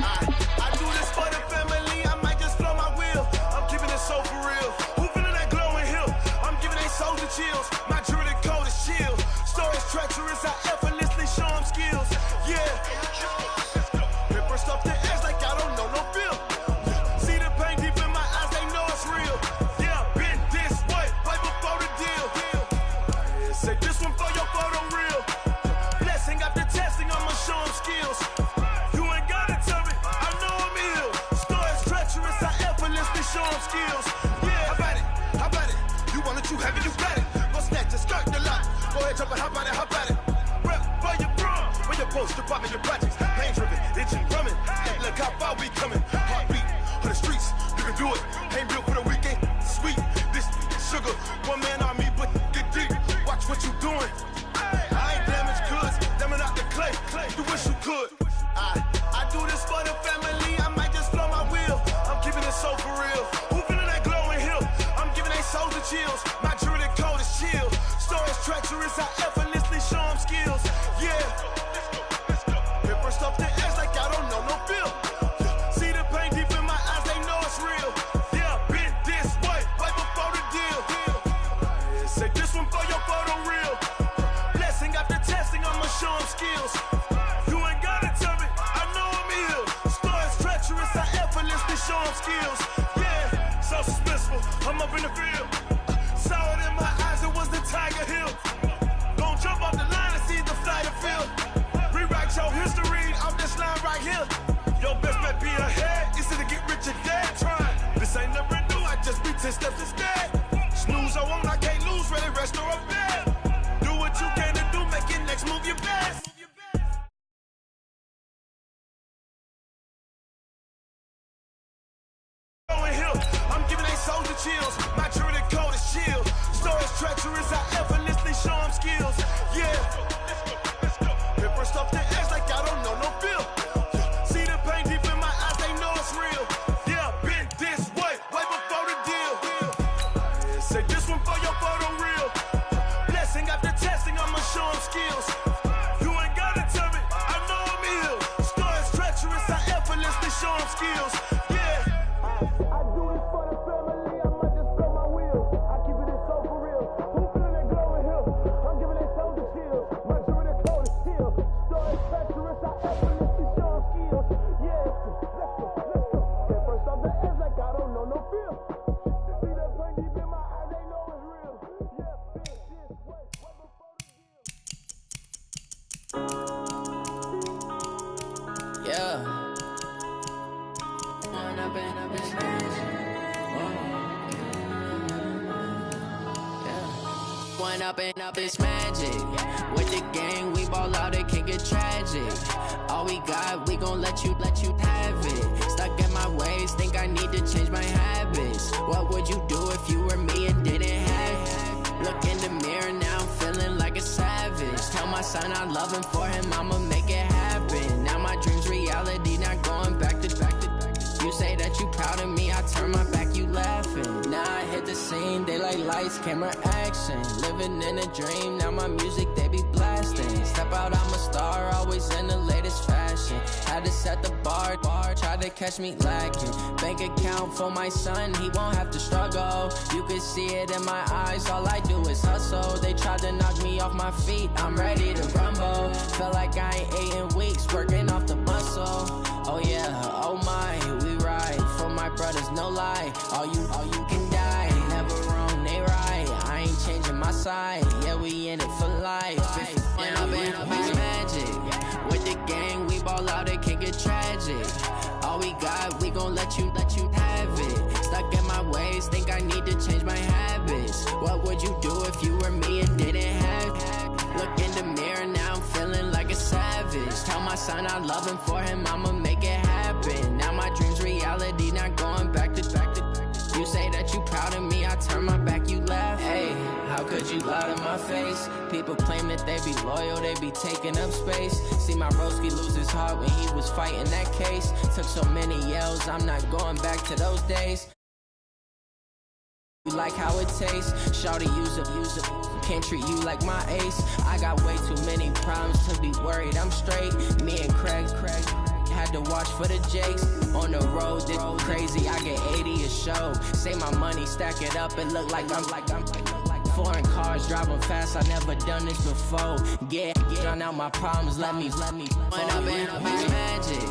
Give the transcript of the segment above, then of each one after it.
I do this for the family, I might just blow my wheel. I'm keeping it so for real. Who feeling that glowing hill? I'm giving they soldier chills. My jewelry code is chill. Stories treacherous, I effortlessly show them skills. Yeah. Paper stuff the edge like I don't know no feel. See the pain deep in my eyes, they know it's real. Yeah, been this way, way before the deal. Say this one for your photo real. Blessing after testing, I'ma show them skills. You ain't gotta tell me, I know I'm ill. Stories treacherous, I effortlessly show them skills. Yeah, how about it? You want it, you have it, you got it. Go snatch it, skirt the lot. Go ahead, jump it, how about it? Rep for your brum, for your post, your pop, and your projects. Pain driven, itching, drumming. Look how far we coming. Heartbeat for the streets, you can do it. Ain't built for the weekend, sweet. This sugar, one man army, but get deep. Watch what you doing. I ain't damaged goods, damn it out the clay. You wish you could. I do this for the family, I might just blow my wheel. I'm keeping it so for real. Who feeling that glowing hill? I'm giving they soldier chills. My jewelry code is chill. Stories treacherous, I effortlessly show them skills. Yeah. Paper stuff the edge like I don't know no feel. See the pain deep in my eyes, they know it's real. Yeah, been this way, way before the deal. Say this one for your photo real. Blessing after testing, I'ma show them skills. You ain't gotta tell me, I know I'm ill. Stories treacherous, I effortlessly show them skills. Yeah, so suspenseful, I'm up in the field. Saw it in my eyes, it was the Tiger Hill. Gon' jump off the line and see the flight of field. Rewrite your history off this line right here. Your best bet be ahead, easy to get rich or dead. Trying, this ain't never new, I just be 10 steps instead. Snooze I won't, I can't lose, ready, rest or a bed. Do what you can to do, make your next move your best. I'm giving they soldier chills. My jewelry code is chill. Stories treacherous, I effortlessly show them skills. Yeah. Paper stuff the edge like I don't know no feel. See the pain deep in my eyes, they know it's real. Yeah, been this way, way before the deal. Say this one for your photo real. Blessing after testing, I'ma show them skills. You ain't gotta tell me, I know I'm ill. Stories treacherous, I effortlessly show them skills. I do this for the family, I might just blow my wheel. I keep it so for real. Who feeling that glowing hill? I'm giving they soldier chills. My jewelry code is chill. Stories treacherous, I effortlessly show them skills. Yeah, let's go. Get first off the edge like I don't know no feel. See that pain deep in my eyes, they know it's real. Yeah, this way, way before the deal. Yeah. One up and up is magic. With the gang, we ball out, it can get tragic. All we got, we gon' let you have it. Stuck in my ways, think I need to change my habits. What would you do if you were me and didn't have it? Look in the mirror, now I'm feeling like a savage. Tell my son I love him, for him I'ma make it happen. Now my dream's reality, not going back to. You say that you proud of me, I turn my back, you laughing. Now I hit the scene, they like lights, camera, action. Living in a dream, now my music, they be blasting. Step out, I'm a star, always in the latest fashion. Had to set the bar, try to catch me lacking. Bank account for my son, he won't have to struggle. You can see it in my eyes, all I do is hustle. They tried to knock me off my feet, I'm ready to rumble. Felt like I ain't ate in weeks, working off the muscle. Oh yeah, oh my, we ride for my brothers, no lie. All you can die, never wrong, they right. I ain't changing my side, yeah, we in it for life. And up is magic. With the gang, we ball out, it can get tragic. All we got, we gon' let you have it. Stuck in my ways, think I need to change my habits. What would you do if you were me and didn't have it? Look in the mirror, now I'm feeling like a savage. Tell my son I love him, for him I'ma make it happen. Now my dream's reality, not going back to. You say that you proud of me, I turn my back, you laugh. Hey, how could you lie to my face? People claim that they be loyal, they be taking up space. See my broski lose his heart when he was fighting that case. Took so many yells, I'm not going back to those days. You like how it tastes? Shawty, use it. Can't treat you like my ace. I got way too many problems to be worried, I'm straight. Me and Craig had had to watch for the jakes. On the road, this crazy, I get 80 a show. Say my money, stack it up, and look like I'm foreign cars, driving fast, I never done this before. Drown out my problems, let me. When I've been magic.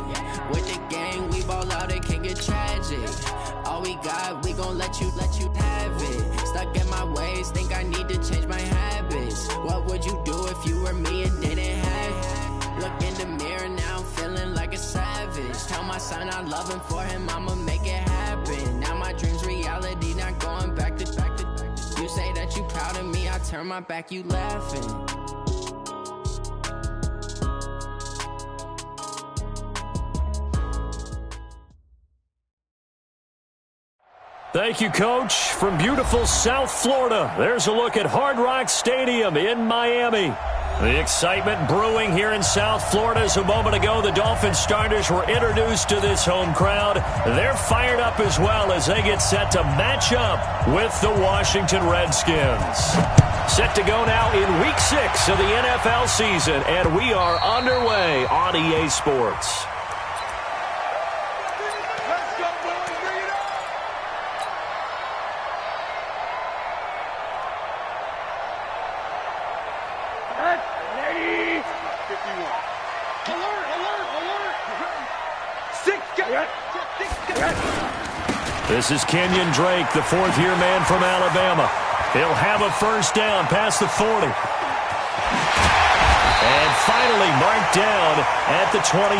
With the gang, we ball out, it can get tragic. All we got, we gon' let you have it. Stuck in my ways, think I need to change my habits. What would you do if you were me and didn't have it? Look in the mirror now, I'm feeling like a savage. Tell my son I love him, for him I'ma make it happen. Now my dream's reality, not going back to. You say that you proud of me, I turn my back, you laughing. Thank you, Coach. From beautiful South Florida, there's a look at Hard Rock Stadium in Miami. The excitement brewing here in South Florida as a moment ago the Dolphins starters were introduced to this home crowd. They're fired up as well as they get set to match up with the Washington Redskins. Set to go now in Week 6 of the NFL season, and we are underway on EA Sports. This is Kenyon Drake, the fourth-year man from Alabama. He'll have a first down past the 40. And finally marked down at the 23.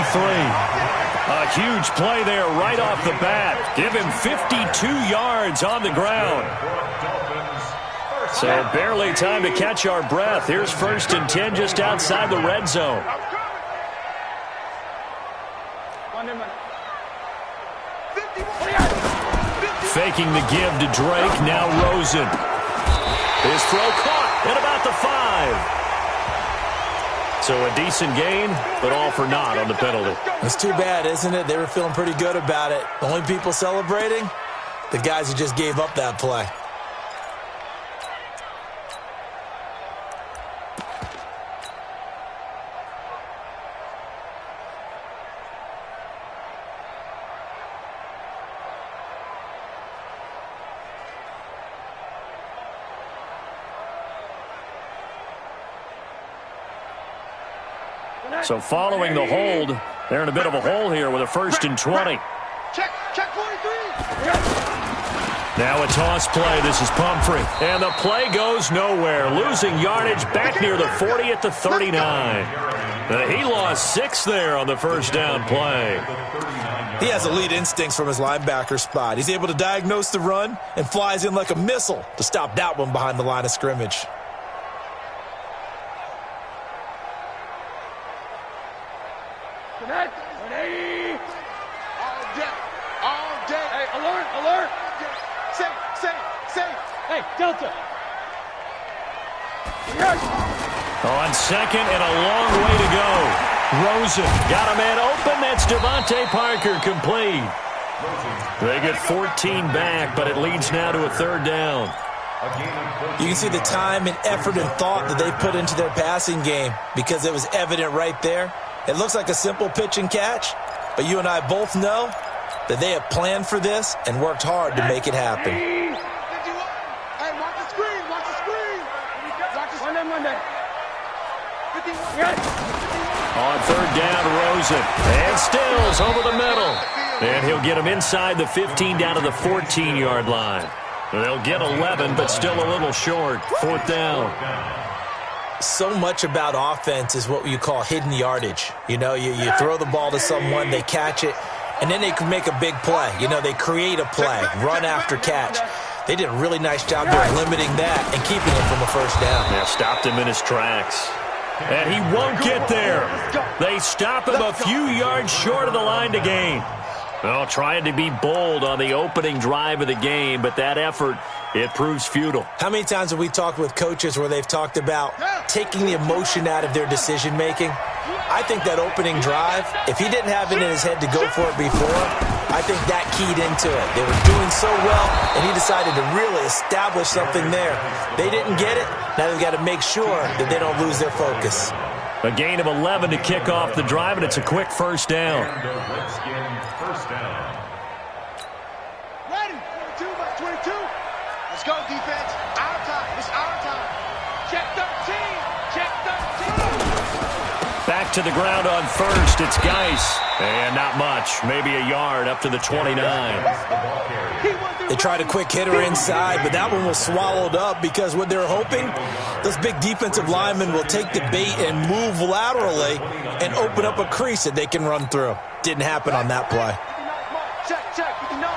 A huge play there right off the bat. Give him 52 yards on the ground. So barely time to catch our breath. Here's 1st and 10 just outside the red zone. Faking the give to Drake, now Rosen. His throw caught at about the 5. So a decent gain, but all for naught on the penalty. It's too bad, isn't it? They were feeling pretty good about it. The only people celebrating, the guys who just gave up that play. So following the hold, they're in a bit of a hole here with a 1st and 20. Check 43. Now a toss play. This is Pumphrey. And the play goes nowhere. Losing yardage back near the 40 at the 39. He lost 6 there on the first down play. He has elite instincts from his linebacker spot. He's able to diagnose the run and flies in like a missile to stop that one behind the line of scrimmage. Delta. On second and a long way to go. Rosen got a man open. That's Devontae Parker complete. They get 14 back, but it leads now to a 3rd down. You can see the time and effort and thought that they put into their passing game because it was evident right there. It looks like a simple pitch and catch, but you and I both know that they have planned for this and worked hard to make it happen. On 3rd down, Rosen. And Stills over the middle. And he'll get him inside the 15 down to the 14-yard line. They'll get 11, but still a little short. 4th down. So much about offense is what you call hidden yardage. You know, you throw the ball to someone, they catch it, and then they can make a big play. You know, they create a play, run after catch. They did a really nice job there limiting that and keeping him from a first down. Yeah, stopped him in his tracks. And he won't get there. They stop him a few yards short of the line to gain. Well, trying to be bold on the opening drive of the game, but that effort, it proves futile. How many times have we talked with coaches where they've talked about taking the emotion out of their decision-making? I think that opening drive, if he didn't have it in his head to go for it before, I think that keyed into it. They were doing so well, and he decided to really establish something there. They didn't get it. Now they've got to make sure that they don't lose their focus. A gain of 11 to kick off the drive, and it's a quick first down. Ready? 22 by 22. Let's go, defense. Our time. It's our time. Check 13. Check 13. Back to the ground on first. It's Geis. And not much. Maybe a yard up to the 29. They tried a quick hitter inside, but that one was swallowed up because what they're hoping, those big defensive linemen will take the bait and move laterally and open up a crease that they can run through. Didn't happen on that play. Check, check, 59.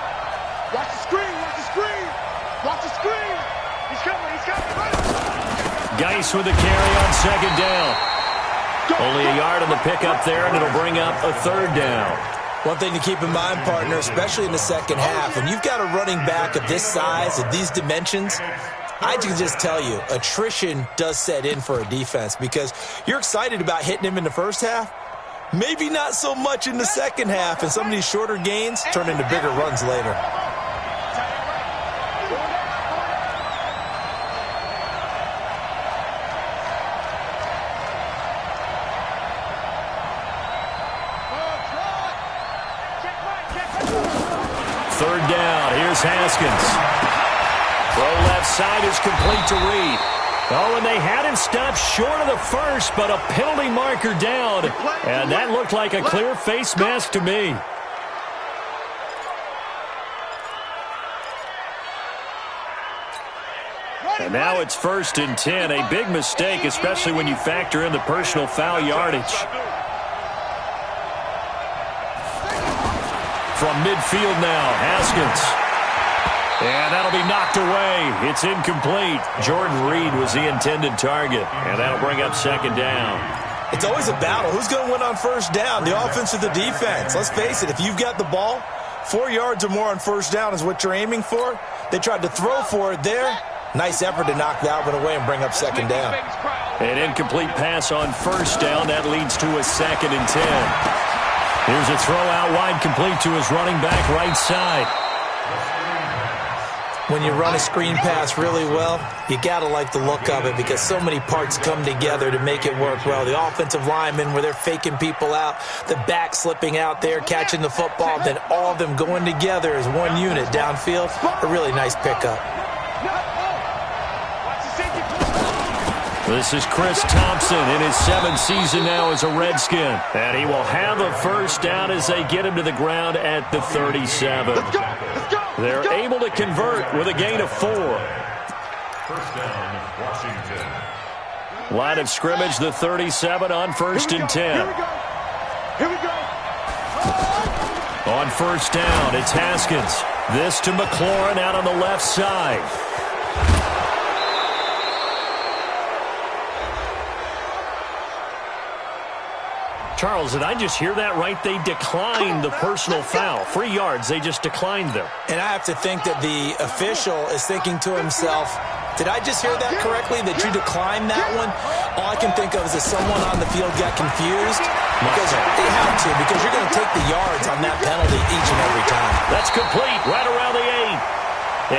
Watch the screen, watch the screen. Watch the screen. He's coming, he's coming. Geis with the carry on second down. Only a yard on the pickup there, and it'll bring up a third down. One thing to keep in mind, partner, especially in the second half, when you've got a running back of this size, of these dimensions, I can just tell you, attrition does set in for a defense because you're excited about hitting him in the first half, maybe not so much in the second half, and some of these shorter gains turn into bigger runs later. Third down. Here's Haskins. Throw left side is complete to Reed. Oh, and they had him stopped short of the first, but a penalty marker down. And that looked like a clear face mask to me. And now it's 1st and 10. A big mistake, especially when you factor in the personal foul yardage. From midfield now, Haskins. And that'll be knocked away. It's incomplete. Jordan Reed was the intended target. And that'll bring up second down. It's always a battle. Who's going to win on first down, the offense or the defense? Let's face it, if you've got the ball, 4 yards or more on first down is what you're aiming for. They tried to throw for it there. Nice effort to knock that one away and bring up second down. An incomplete pass on first down. That leads to a 2nd and 10. Here's a throw out wide, complete to his running back right side. When you run a screen pass really well, you got to like the look of it because so many parts come together to make it work well. The offensive linemen, where they're faking people out, the back slipping out there, catching the football, then all of them going together as one unit downfield. A really nice pickup. This is Chris Thompson in his 7th season now as a Redskin. And he will have a first down as they get him to the ground at the 37. They're able to convert with a gain of 4. First down, Washington. Line of scrimmage, the 37 on 1st and 10. Here we go. On first down, it's Haskins. This to McLaurin out on the left side. Charles, did I just hear that right? They declined the personal foul. 3 yards, they just declined them. And I have to think that the official is thinking to himself, did I just hear that correctly, that you declined that one? All I can think of is that someone on the field got confused. Because they had to, because you're going to take the yards on that penalty each and every time. That's complete, right around the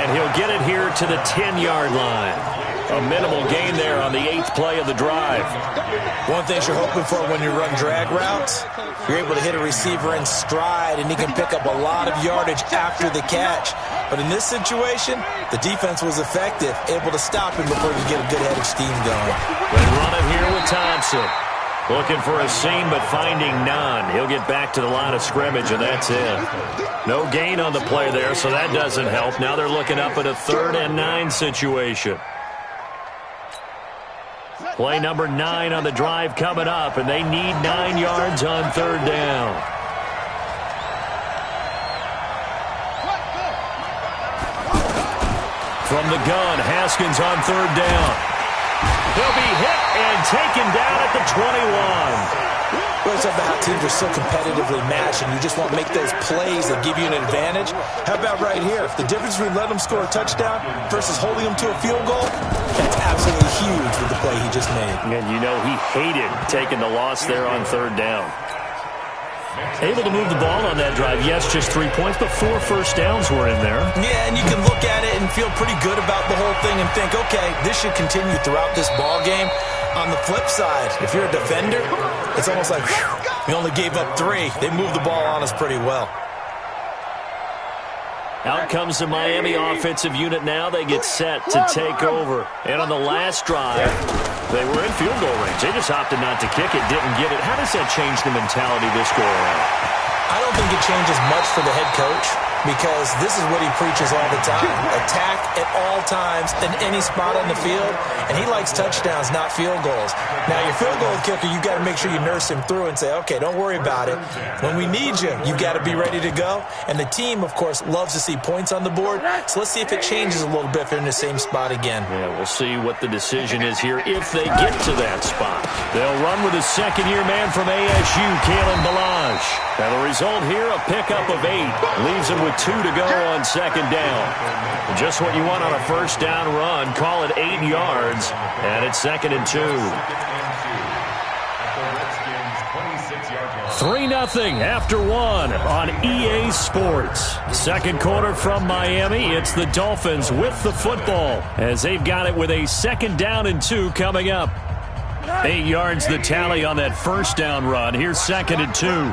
8. And he'll get it here to the 10-yard line. A minimal gain there on the 8th play of the drive. One thing you're hoping for when you run drag routes, you're able to hit a receiver in stride, and he can pick up a lot of yardage after the catch. But in this situation, the defense was effective, able to stop him before he could get a good head of steam going. They run it here with Thompson. Looking for a seam, but finding none. He'll get back to the line of scrimmage, and that's it. No gain on the play there, so that doesn't help. Now they're looking up at a 3rd and 9 situation. Play number 9 on the drive coming up, and they need 9 yards on 3rd down. From the gun, Haskins on 3rd down. He'll be hit and taken down at the 21. Well, it's about how teams are so competitively matched, and you just want to make those plays that give you an advantage. How about right here? The difference between letting them score a touchdown versus holding them to a field goal, that's absolutely huge with the play he just made. And you know he hated taking the loss there on 3rd down. Able to move the ball on that drive. Yes, just 3 points, but 4 first downs were in there. Yeah, and you can look at it and feel pretty good about the whole thing and think, okay, this should continue throughout this ball game. On the flip side, if you're a defender, it's almost like, whew, we only gave up 3. They moved the ball on us pretty well. Out comes the Miami offensive unit now. They get set to take over. And on the last drive, they were in field goal range. They just opted not to kick it, didn't get it. How does that change the mentality this go around? I don't think it changes much for the head coach because this is what he preaches all the time. Attack at all times in any spot on the field, and he likes touchdowns, not field goals. Now, your field goal kicker, you got to make sure you nurse him through and say, okay, don't worry about it. When we need you, you got to be ready to go. And the team, of course, loves to see points on the board, so let's see if it changes a little bit if they're in the same spot again. Yeah, we'll see what the decision is here if they get to that spot. They'll run with a second-year man from ASU, Kalen Balazs. Now, the result here, a pickup of 8. Leaves him with 2 to go on second down. Just what you want on a first down run. Call it 8 yards, and it's 2nd and 2. 3-0 after 1 on EA Sports. Second quarter from Miami. It's the Dolphins with the football as they've got it with a 2nd down and 2 coming up. 8 yards the tally on that first down run. Here's 2nd and 2.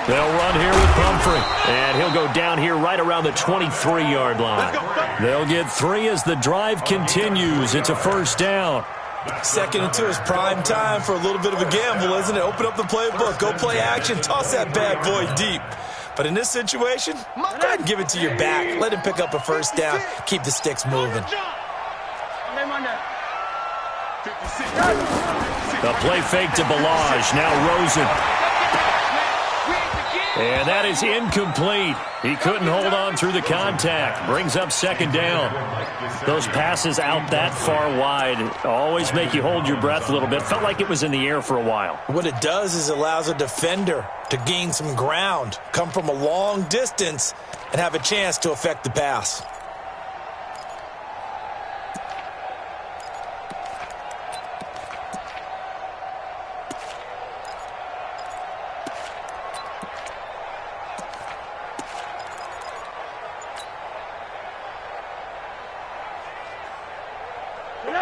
They'll run here with Pumphrey, and he'll go down here right around the 23-yard line. They'll get 3 as the drive continues. It's a first down. 2nd and 2 is prime time for a little bit of a gamble, isn't it? Open up the playbook, go play action, toss that bad boy deep. But in this situation, go ahead and give it to your back. Let him pick up a first down. Keep the sticks moving. The play fake to Balazs. Now Rosen. And that is incomplete. He couldn't hold on through the contact. Brings up 2nd down. Those passes out that far wide always make you hold your breath a little bit. Felt like it was in the air for a while. What it does is it allows a defender to gain some ground, come from a long distance, and have a chance to affect the pass.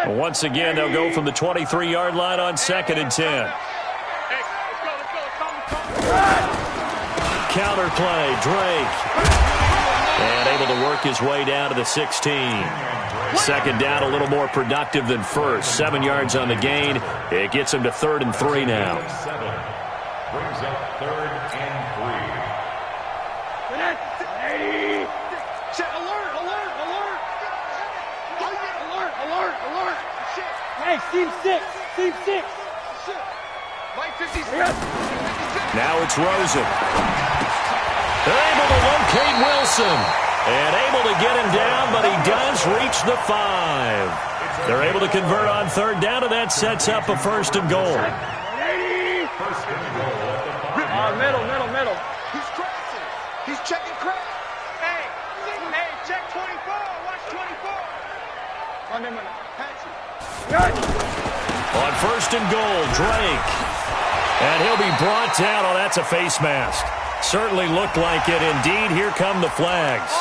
Once again, they'll go from the 23-yard line on 2nd and 10. Counter play, Drake. And able to work his way down to the 16. 2nd down, a little more productive than first. 7 yards on the gain. It gets him to 3rd and 3 now. Brings up 3rd and 3. Hey, team 6. Now it's Rosen. They're able to locate Wilson. And able to get him down, but he does reach the 5. They're able to convert on 3rd down, and that sets up a 1st and goal. Middle. He's crossing. He's checking crack. Hey, check 24. Watch 24. On them, On 1st and goal, Drake. And he'll be brought down. Oh, that's a face mask. Certainly looked like it. Indeed, here come the flags.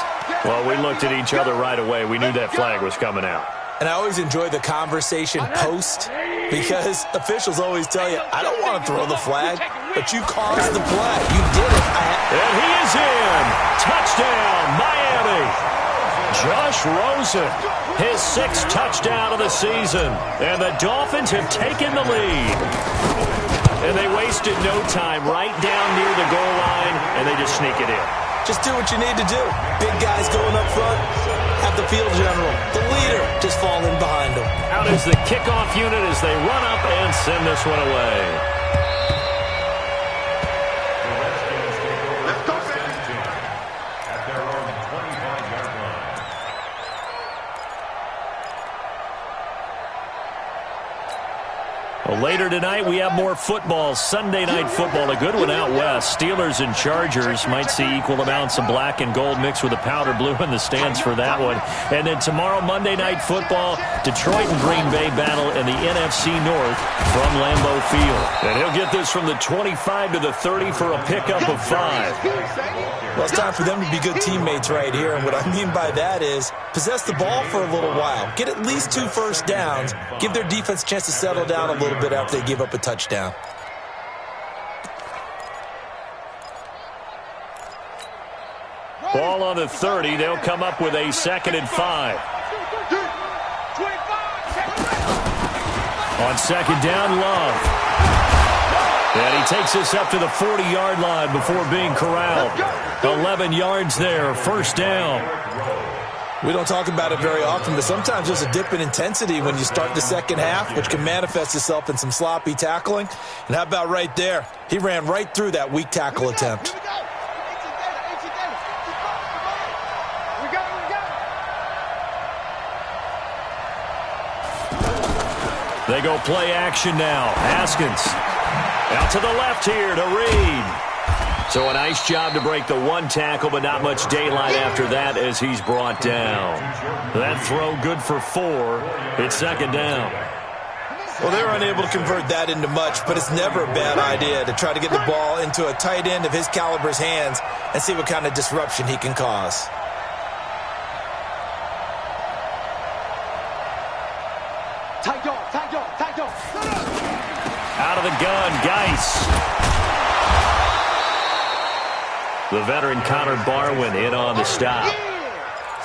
Well, we looked at each other right away. We knew that flag was coming out. And I always enjoy the conversation post because officials always tell you, I don't want to throw the flag, but you caused the play. You did it. And he is in. Touchdown, Miami. Josh Rosen, his 6th touchdown of the season. And the Dolphins have taken the lead. And they wasted no time right down near the goal line, and they just sneak it in. Just do what you need to do. Big guys going up front. Have the field general, the leader, just fall in behind them. Out is the kickoff unit as they run up and send this one away. Let's go, at their own 25-yard line. Well, later tonight, we have more football. Sunday night football, a good one out west. Steelers and Chargers might see equal amounts of black and gold mixed with a powder blue in the stands for that one. And then tomorrow, Monday night football, Detroit and Green Bay battle in the NFC North from Lambeau Field. And he'll get this from the 25 to the 30 for a pickup of 5. Well, it's time for them to be good teammates right here. And what I mean by that is possess the ball for a little while. Get at least 2 first downs. Give their defense a chance to settle down a little bit after they give up a touchdown. Ball on the 30. They'll come up with a 2nd and 5. On 2nd down, Love. And he takes us up to the 40-yard line before being corralled. 11 yards there, 1st down. We don't talk about it very often, but sometimes there's a dip in intensity when you start the second half, which can manifest itself in some sloppy tackling. And how about right there? He ran right through that weak tackle attempt. They go play action now. Haskins out to the left here to Reed. So a nice job to break the 1 tackle, but not much daylight after that as he's brought down. That throw good for 4. It's 2nd down. Well, they were unable to convert that into much, but it's never a bad idea to try to get the ball into a tight end of his caliber's hands and see what kind of disruption he can cause. Out of the gun, Geis. The veteran Connor Barwin in on the stop.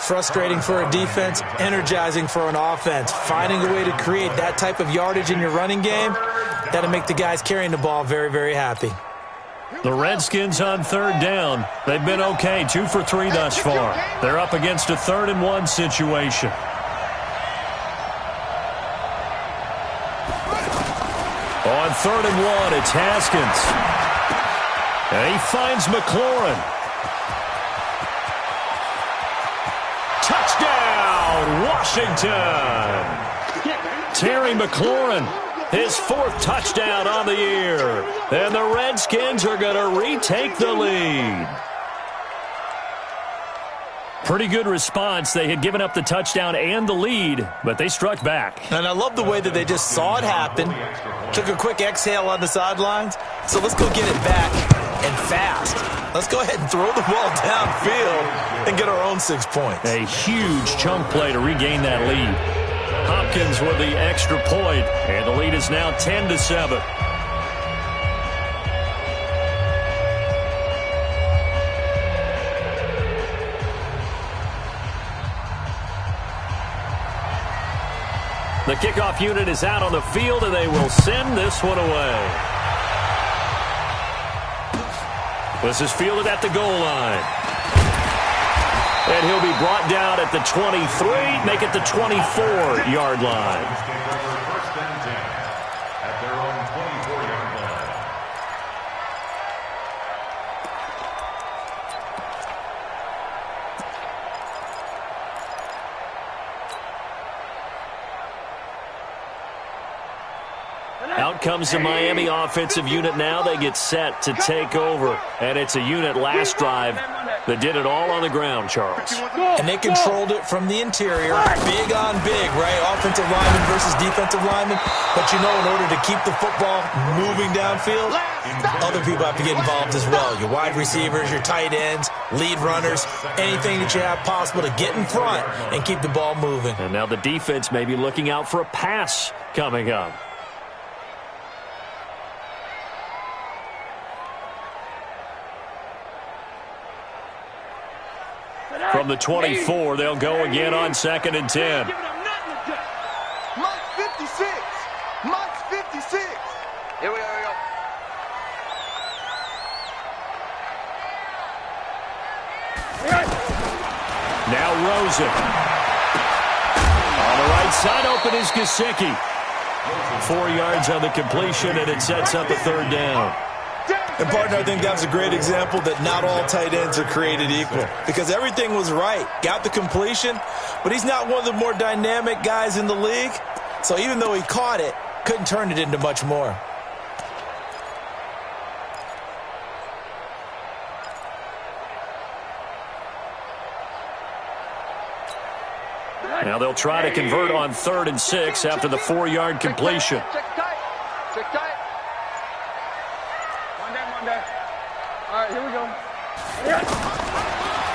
Frustrating for a defense, energizing for an offense. Finding a way to create that type of yardage in your running game, that'll make the guys carrying the ball very, very happy. The Redskins on 3rd down. They've been okay, 2 for 3 thus far. They're up against a 3rd and 1 situation. On 3rd and 1, it's Haskins. And he finds McLaurin. Touchdown, Washington. Terry McLaurin, his 4th touchdown on the year. And the Redskins are going to retake the lead. Pretty good response. They had given up the touchdown and the lead, but they struck back. And I love the way that they just saw it happen, took a quick exhale on the sidelines. So let's go get it back and fast. Let's go ahead and throw the ball downfield and get our own 6 points. A huge chunk play to regain that lead. Hopkins with the extra point, and the lead is now 10-7. The kickoff unit is out on the field, and they will send this one away. This is fielded at the goal line. And he'll be brought down at the 23, make it the 24-yard line. First and 10 at their own 24-yard line. Out comes the Miami offensive unit now. They get set to take over. And it's a unit last drive that did it all on the ground, Charles. And they controlled it from the interior. Big on big, right? Offensive lineman versus defensive lineman. But you know, in order to keep the football moving downfield, other people have to get involved as well. Your wide receivers, your tight ends, lead runners, anything that you have possible to get in front and keep the ball moving. And now the defense may be looking out for a pass coming up. From the 24, they'll go again on 2nd and 10. Mike 56. Mike 56. Here we go. Now Rosen. On the right side, open is Gesicki. 4 yards on the completion, and it sets up a 3rd down. And, partner, I think that was a great example that not all tight ends are created equal because everything was right. Got the completion, but he's not one of the more dynamic guys in the league. So even though he caught it, Couldn't turn it into much more. Now they'll try to convert on 3rd and 6 after the 4-yard completion. Check tight. Check tight. One day. All right, here we go.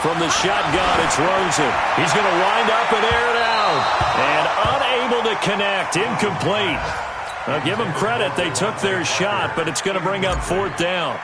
From the shotgun, it's Rosen. He's going to wind up and air it out. And unable to connect. Incomplete. Now, give them credit. They took their shot, but it's going to bring up 4th down.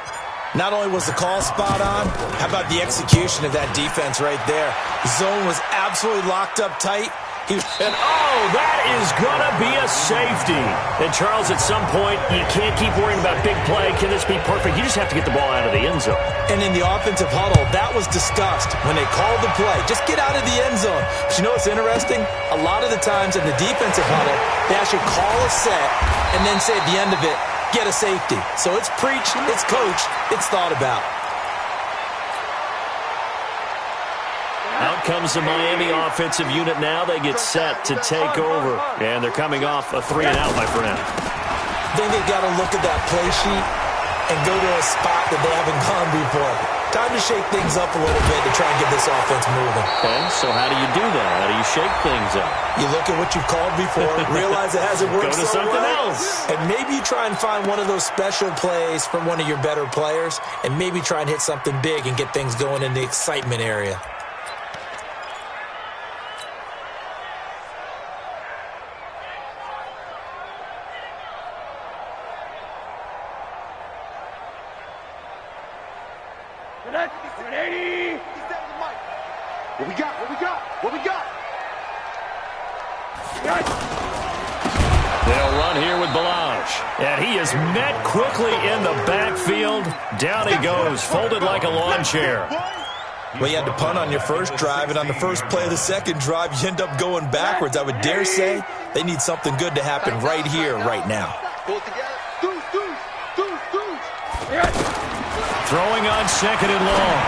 Not only was the call spot on, how about the execution of that defense right there? Zone was absolutely locked up tight. And that is going to be a safety. And Charles, at some point, you can't keep worrying about big play. Can this be perfect? You just have to get the ball out of the end zone. And in the offensive huddle, that was discussed when they called the play. Just get out of the end zone. But you know what's interesting? A lot of the times in the defensive huddle, they actually call a set and then say at the end of it, get a safety. So it's preached, it's coached, it's thought about. Out comes the Miami offensive unit now. They get set to take over. And they're coming off a 3-and-out, my friend. Then they've got to look at that play sheet and go to a spot that they haven't gone before. Time to shake things up a little bit to try and get this offense moving. Okay, so how do you do that? How do you shake things up? You look at what you've called before, realize it hasn't worked Go to so something well, else. and maybe you try and find one of those special plays from one of your better players, and maybe try and hit something big and get things going in the excitement area. What we got? They'll run here with Balaj. And he is met quickly in the backfield. Down he goes, folded like a lawn chair. Well, you had to punt on your first drive, and on the first play of the second drive, you end up going backwards. I would dare say they need something good to happen right here, right now. Throwing on 2nd and long.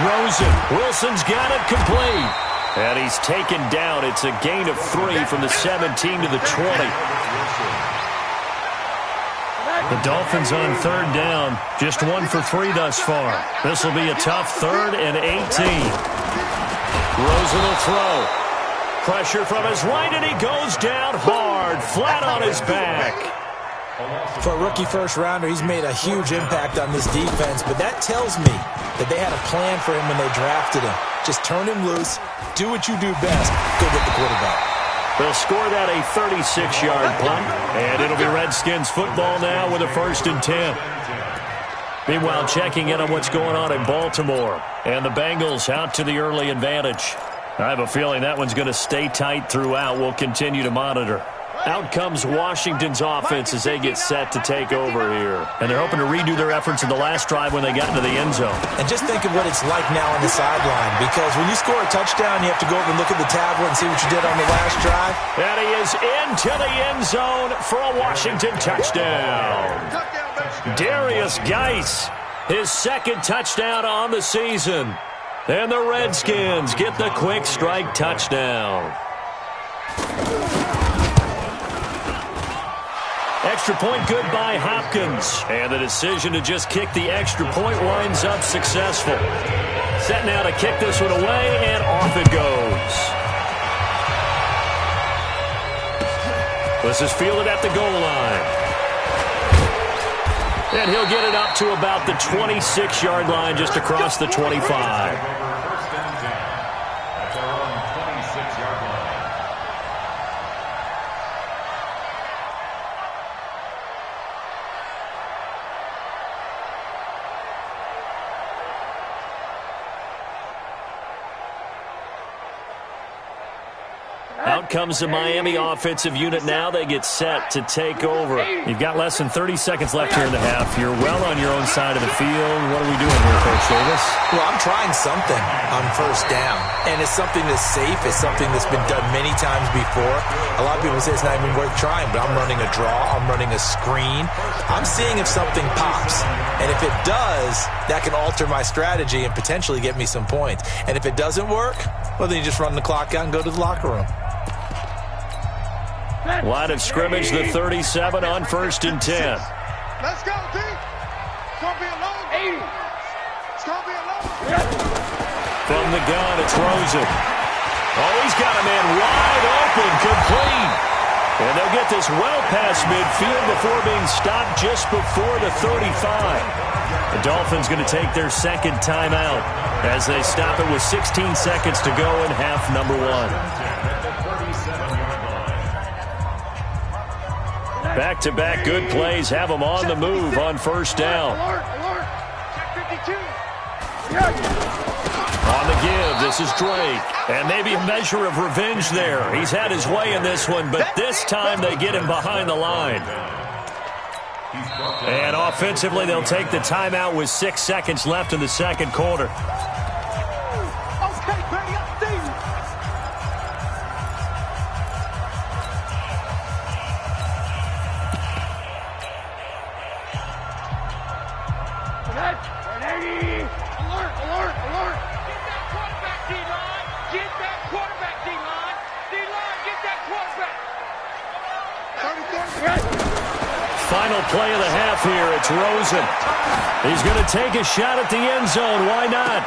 Rosen. Wilson's got it complete. And he's taken down. It's a gain of 3 from the 17 to the 20. The Dolphins on 3rd down. Just 1 for 3 thus far. This will be a tough 3rd and 18. Rosen will throw. Pressure from his right, and he goes down hard, flat on his back. For a rookie first-rounder, he's made a huge impact on this defense, but that tells me that they had a plan for him when they drafted him. Just turn him loose, do what you do best, go get the quarterback. They'll score that a 36-yard punt, and it'll be Redskins football now with a 1st and 10. Meanwhile, checking in on what's going on in Baltimore, and the Bengals out to the early advantage. I have a feeling that one's going to stay tight throughout. We'll continue to monitor. Out comes Washington's offense as they get set to take over here. And they're hoping to redo their efforts in the last drive when they got into the end zone. And just think of what it's like now on the sideline, because when you score a touchdown, you have to go over and look at the tablet and see what you did on the last drive. And he is into the end zone for a Washington touchdown. Darius Geis, his 2nd touchdown on the season. And the Redskins get the quick strike touchdown. Extra point good by Hopkins. And the decision to just kick the extra point winds up successful. Set now to kick this one away, and off it goes. This is fielded at the goal line. And he'll get it up to about the 26-yard line, just across the 25. Out comes the Miami offensive unit now. They get set to take over. You've got less than 30 seconds left here in the half. You're well on your own side of the field. What are we doing here, Coach Davis? Well, I'm trying something on 1st down, and it's something that's safe. It's something that's been done many times before. A lot of people say it's not even worth trying, but I'm running a draw. I'm running a screen. I'm seeing if something pops, and if it does, that can alter my strategy and potentially get me some points. And if it doesn't work, well, then you just run the clock out and go to the locker room. Line of scrimmage, the 37 on 1st and 10. Let's go, D. It's going to be a long 80. It's going to be a long. From the gun, it's Rosen. Oh, he's got a man wide open, complete. And they'll get this well past midfield before being stopped just before the 35. The Dolphins going to take their second timeout as they stop it with 16 seconds to go in half number 1. Back-to-back good plays have them on the move on 1st down. Alert. Check 52. On the give, this is Drake. And maybe a measure of revenge there. He's had his way in this one, but this time they get him behind the line. And offensively, they'll take the timeout with 6 seconds left in the second quarter. Okay, Brady, I see you. Alert. Get that quarterback, D-line. D-line, get that quarterback. 30. Final play of the half here. It's Rosen. He's going to take a shot at the end zone. Why not?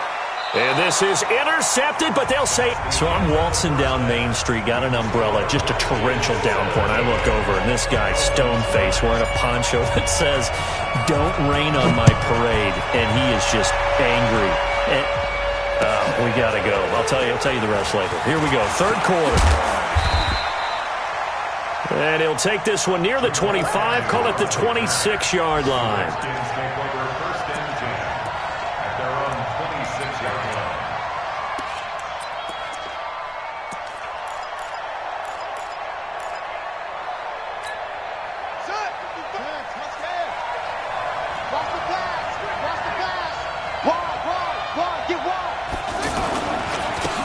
And this is intercepted, but they'll say... So I'm waltzing down Main Street, got an umbrella, just a torrential downpour, and I look over, and this guy, stone-faced, wearing a poncho that says, "Don't rain on my parade," and he is just angry. And, we got to go. I'll tell you the rest later. Here we go, third quarter. And he'll take this one near the 25, call it the 26-yard line.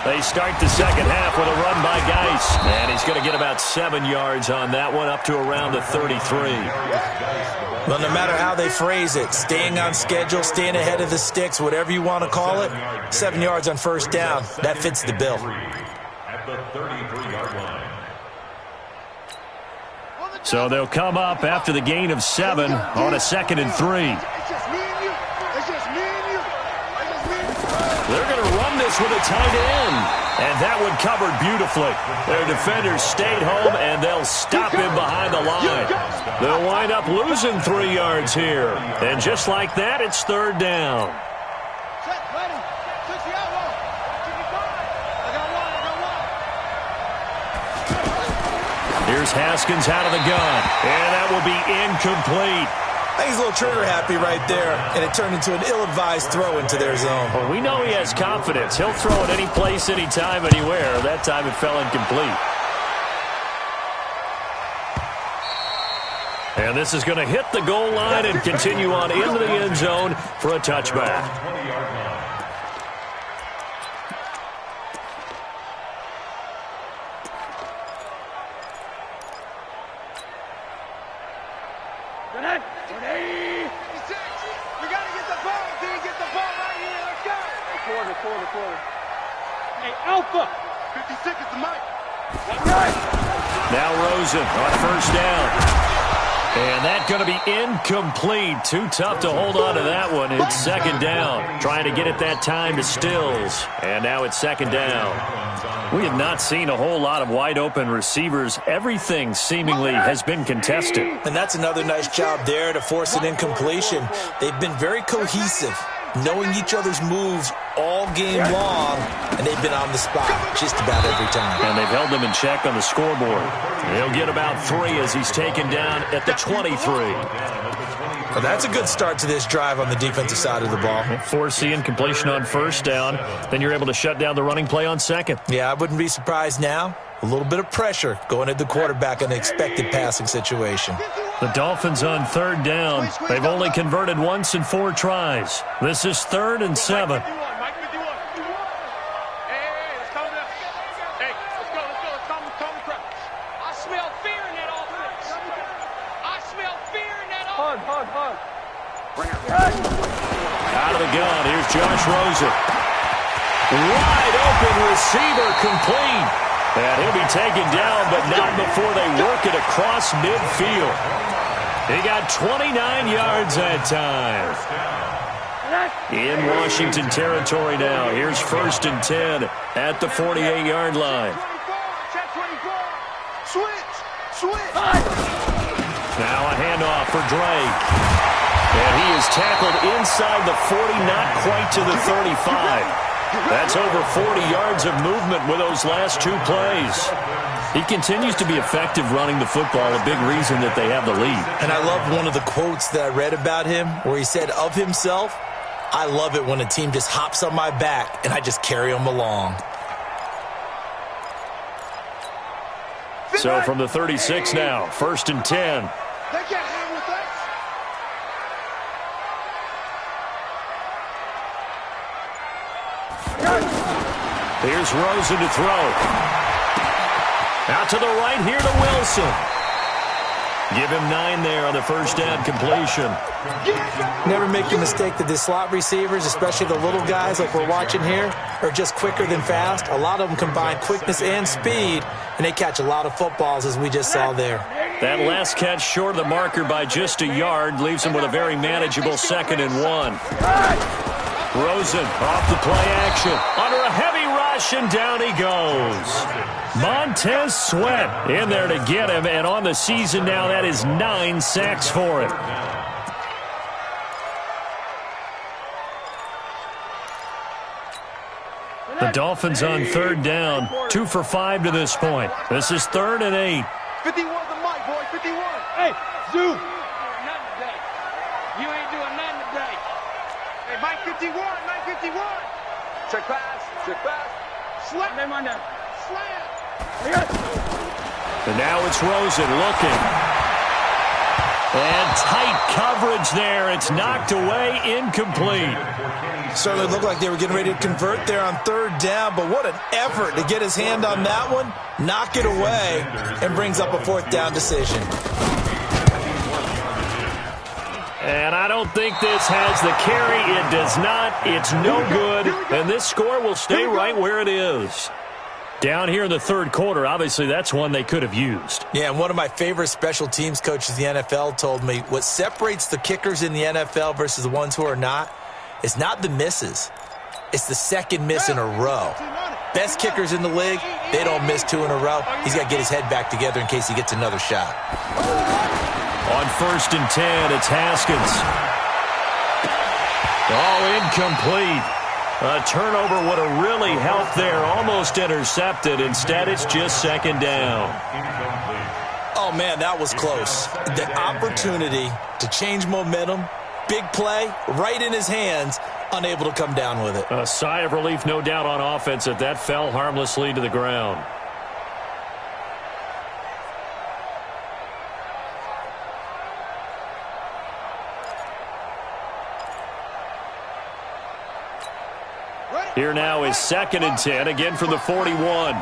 They start the second half with a run by Geis. And he's going to get about 7 yards on that one, up to around the 33. Well, no matter how they phrase it, staying on schedule, staying ahead of the sticks, whatever you want to call it, 7 yards on 1st down, that fits the bill. At the 33-yard line. So they'll come up after the gain of 7 on a 2nd and 3. It's just me and you. It's just me and you. They're going to run this with a tight end. And that one covered beautifully. Their defenders stayed home, and they'll stop him behind the line. They'll wind up losing 3 yards here. And just like that, it's 3rd down. Check, ready. 60 outlaw. 65. I got one. Here's Haskins out of the gun. And that will be incomplete. I think he's a little trigger happy right there, and it turned into an ill-advised throw into their zone. Well, we know he has confidence. He'll throw it any place, anytime, anywhere. That time it fell incomplete. And this is going to hit the goal line and continue on into the end zone for a touchback. Hey, Alpha! 56 is the mic. Now Rosen on 1st down. And that's going to be incomplete. Too tough to hold on to that one. It's 2nd down. Trying to get it that time to Stills. And now it's 2nd down. We have not seen a whole lot of wide open receivers. Everything seemingly has been contested. And that's another nice job there to force an incompletion. They've been very cohesive, knowing each other's moves all game long, and they've been on the spot just about every time. And they've held them in check on the scoreboard. He'll get about 3 as he's taken down at the 23. Well, that's a good start to this drive on the defensive side of the ball. Force the incompletion on 1st down. Then you're able to shut down the running play on 2nd. Yeah, I wouldn't be surprised now. A little bit of pressure going at the quarterback in an expected passing situation. The Dolphins on 3rd down. They've only converted once in 4 tries. This is 3rd and 7. Out of the gun, here's Josh Rosen. Wide open receiver, complete. And he'll be taken down, but not before they work it across midfield. He got 29 yards that time. In Washington territory now. Here's 1st and 10 at the 48-yard line. Now a handoff for Drake. And he is tackled inside the 40, not quite to the 35. That's over 40 yards of movement with those last 2 plays. He continues to be effective running the football, a big reason that they have the lead. And I love one of the quotes that I read about him where he said of himself, "I love it when a team just hops on my back and I just carry them along." So from the 36 now, 1st and 10. They can't hang with us. Here's Rosen to throw. Out to the right here to Wilson. Give him 9 there on the first down completion. Never make the mistake that the slot receivers, especially the little guys like we're watching here, are just quicker than fast. A lot of them combine quickness and speed, and they catch a lot of footballs, as we just saw there. That last catch short of the marker by just a yard leaves him with a very manageable 2nd and 1. Rosen off the play action. Under a heavy rush, and down he goes. Montez Sweat in there to get him, and on the season now, that is 9 sacks for him. The Dolphins on 3rd down, 2 for 5 to this point. This is 3rd and 8. 51 the mic, boy, 51. Hey, Zoo. You ain't doing nothing today. Hey, Mike 51, Mike 51. Check pass, Slap them on them. Slam. And now it's Rosen looking. And tight coverage there. It's knocked away, incomplete. Certainly looked like they were getting ready to convert there on 3rd down, but what an effort to get his hand on that one, knock it away, and brings up a 4th down decision. And I don't think this has the carry. It does not. It's no good. And this score will stay right where it is. Down here in the 3rd quarter, obviously that's one they could have used. Yeah, and one of my favorite special teams coaches in the NFL told me what separates the kickers in the NFL versus the ones who are not is not the misses. It's the 2nd miss in a row. Best kickers in the league, they don't miss 2 in a row. He's got to get his head back together in case he gets another shot. On 1st and 10, it's Haskins. Oh, incomplete. A turnover would have really helped there. Almost intercepted. Instead, it's just 2nd down. Oh, man, that was close. The opportunity to change momentum, big play, right in his hands, unable to come down with it. A sigh of relief, no doubt, on offense that that fell harmlessly to the ground. Here now is 2nd and 10, again from the 41.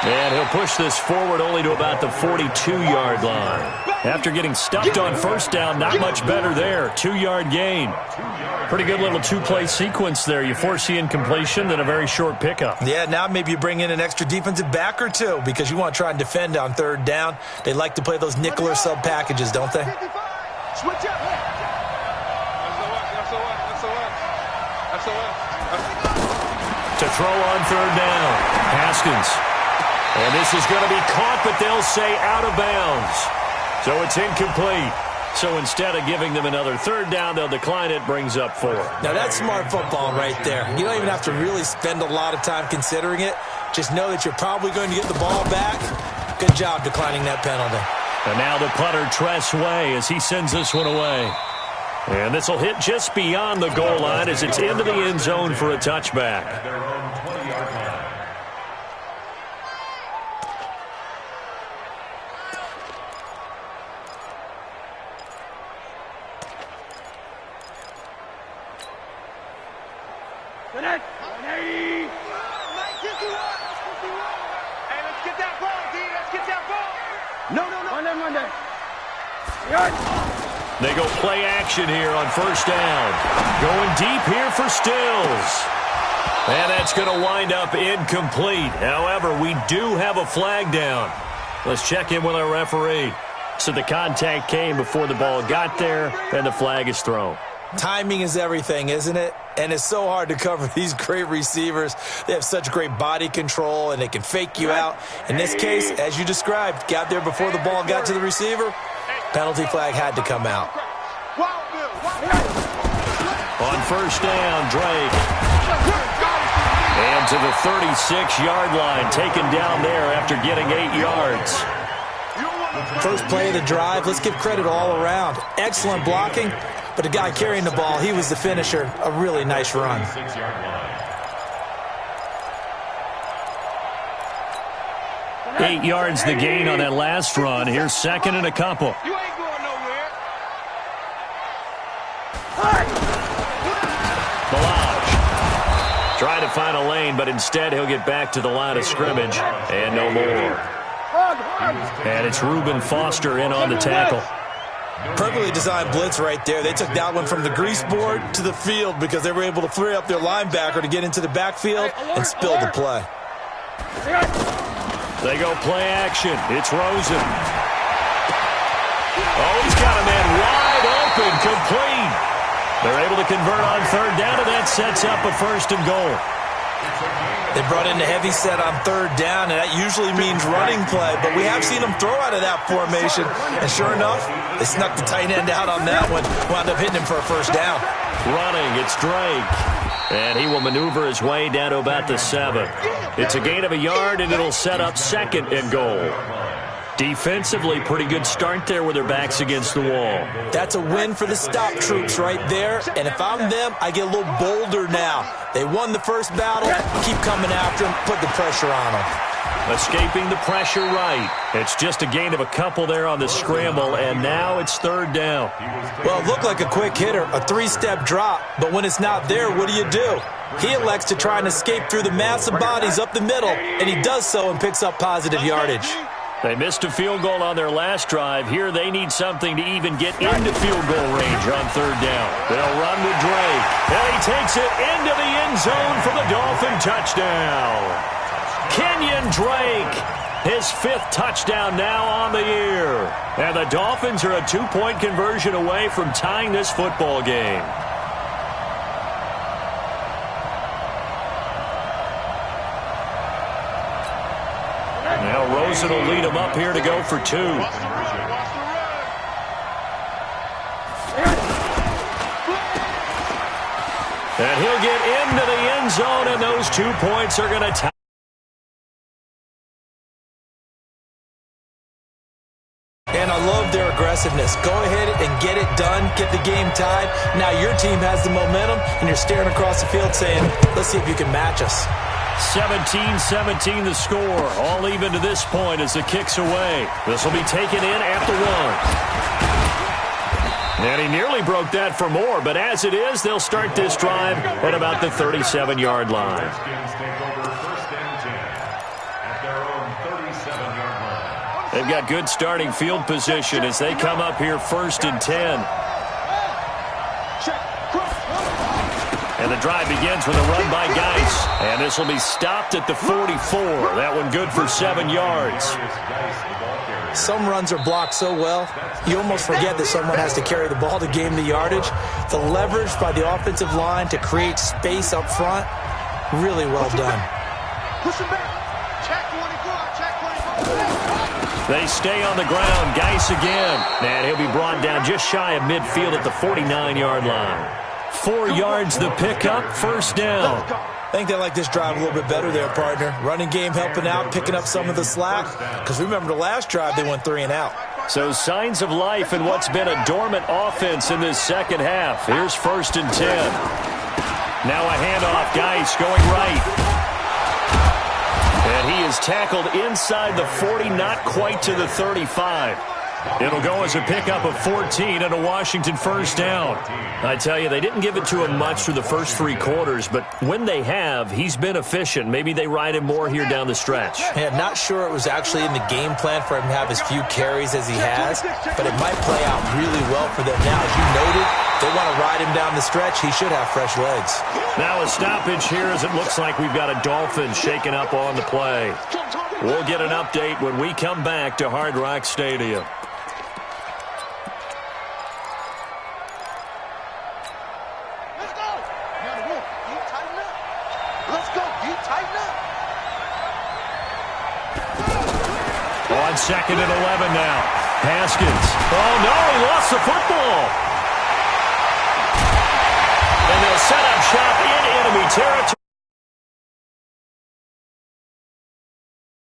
And he'll push this forward only to about the 42-yard line. After getting stuffed on 1st down, not much better there. 2-yard gain. Pretty good little 2-play sequence there. You force the incompletion, then a very short pickup. Yeah, now maybe you bring in an extra defensive back or 2 because you want to try and defend on 3rd down. They like to play those nickel or sub packages, don't they? Switch up. To throw on 3rd down. Haskins. And this is going to be caught, but they'll say out of bounds. So it's incomplete. So instead of giving them another 3rd down, they'll decline it, brings up 4. Now that's smart football right there. You don't even have to really spend a lot of time considering it. Just know that you're probably going to get the ball back. Good job declining that penalty. And now the punter, Tress Way, as he sends this one away. And this will hit just beyond the goal line as it's into the end zone for a touchback. They go play action here on first down. Going deep here for Stills. And that's going to wind up incomplete. However, we do have a flag down. Let's check in with our referee. So the contact came before the ball got there, and the flag is thrown. Timing is everything, isn't it? And it's so hard to cover these great receivers. They have such great body control, and they can fake you out. In this case, as you described, got there before the ball got to the receiver. Penalty flag had to come out. On first down, Drake. And to the 36-yard line, taken down there after getting 8 yards. First play of the drive, let's give credit all around. Excellent blocking, but the guy carrying the ball, he was the finisher. A really nice run. 8 yards the gain on that last run. Here's second and a couple. You ain't going nowhere. Balaj trying to find a lane, but instead he'll get back to the line of scrimmage, and no more. And it's Reuben Foster in on the tackle. Perfectly designed blitz right there. They took that one from the grease board to the field because they were able to free up their linebacker to get into the backfield and spill the play. They go play action. It's Rosen. Oh, he's got a man wide open, complete. They're able to convert on third down, and that sets up a first and goal. They brought in the heavy set on third down, and that usually means running play, but we have seen them throw out of that formation, and sure enough, they snuck the tight end out on that one, wound up hitting him for a first down. Running, it's Drake, and he will maneuver his way down to about the 7. It's a gain of a yard, and it'll set up second and goal. Defensively, pretty good start there with their backs against the wall. That's a win for the stop troops right there, and if I'm them, I get a little bolder now. They won the first battle, keep coming after them, put the pressure on them. Escaping the pressure right. It's just a gain of a couple there on the scramble, and now it's third down. Well, it looked like a quick hitter, a 3-step drop, but when it's not there, what do? He elects to try and escape through the massive bodies up the middle, and he does so and picks up positive yardage. They missed a field goal on their last drive. Here they need something to even get into field goal range on third down. They'll run with Drake. And he takes it into the end zone for the Dolphin touchdown. Kenyon Drake, his 5th touchdown now on the year. And the Dolphins are a 2-point conversion away from tying this football game. Now Rosen will lead him up here to go for 2. And he'll get into the end zone, and those 2 points are going to tie. And I love their aggressiveness. Go ahead and get it done, get the game tied. Now your team has the momentum, and you're staring across the field saying, let's see if you can match us. 17-17 the score. All even to this point as the kick's away. This will be taken in at the 1. And he nearly broke that for more, but as it is, they'll start this drive at about the 37-yard line. They've got good starting field position as they come up here 1st and 10. And the drive begins with a run by Geis. And this will be stopped at the 44. That one good for 7 yards. Some runs are blocked so well, you almost forget that someone has to carry the ball to gain the yardage. The leverage by the offensive line to create space up front, really well done. Push him back. Check 24. They stay on the ground. Geis again. And he'll be brought down just shy of midfield at the 49-yard line. 4 yards the pickup, first down. I think they like this drive a little bit better there, partner. Running game helping out, picking up some of the slack. Because remember the last drive, they went 3 and out. So signs of life in what's been a dormant offense in this second half. Here's 1st and 10. Now a handoff. Geis going right. And he is tackled inside the 40, not quite to the 35. It'll go as a pickup of 14 and a Washington first down. I tell you, they didn't give it to him much through the first 3 quarters, but when they have, he's been efficient. Maybe they ride him more here down the stretch. Yeah, not sure it was actually in the game plan for him to have as few carries as he has, but it might play out really well for them now. As you noted, they want to ride him down the stretch. He should have fresh legs. Now a stoppage here as it looks like we've got a Dolphin shaking up on the play. We'll get an update when we come back to Hard Rock Stadium. On 2nd and 11 now. Haskins. Oh, no, he lost the football. And they'll set up shop in enemy territory.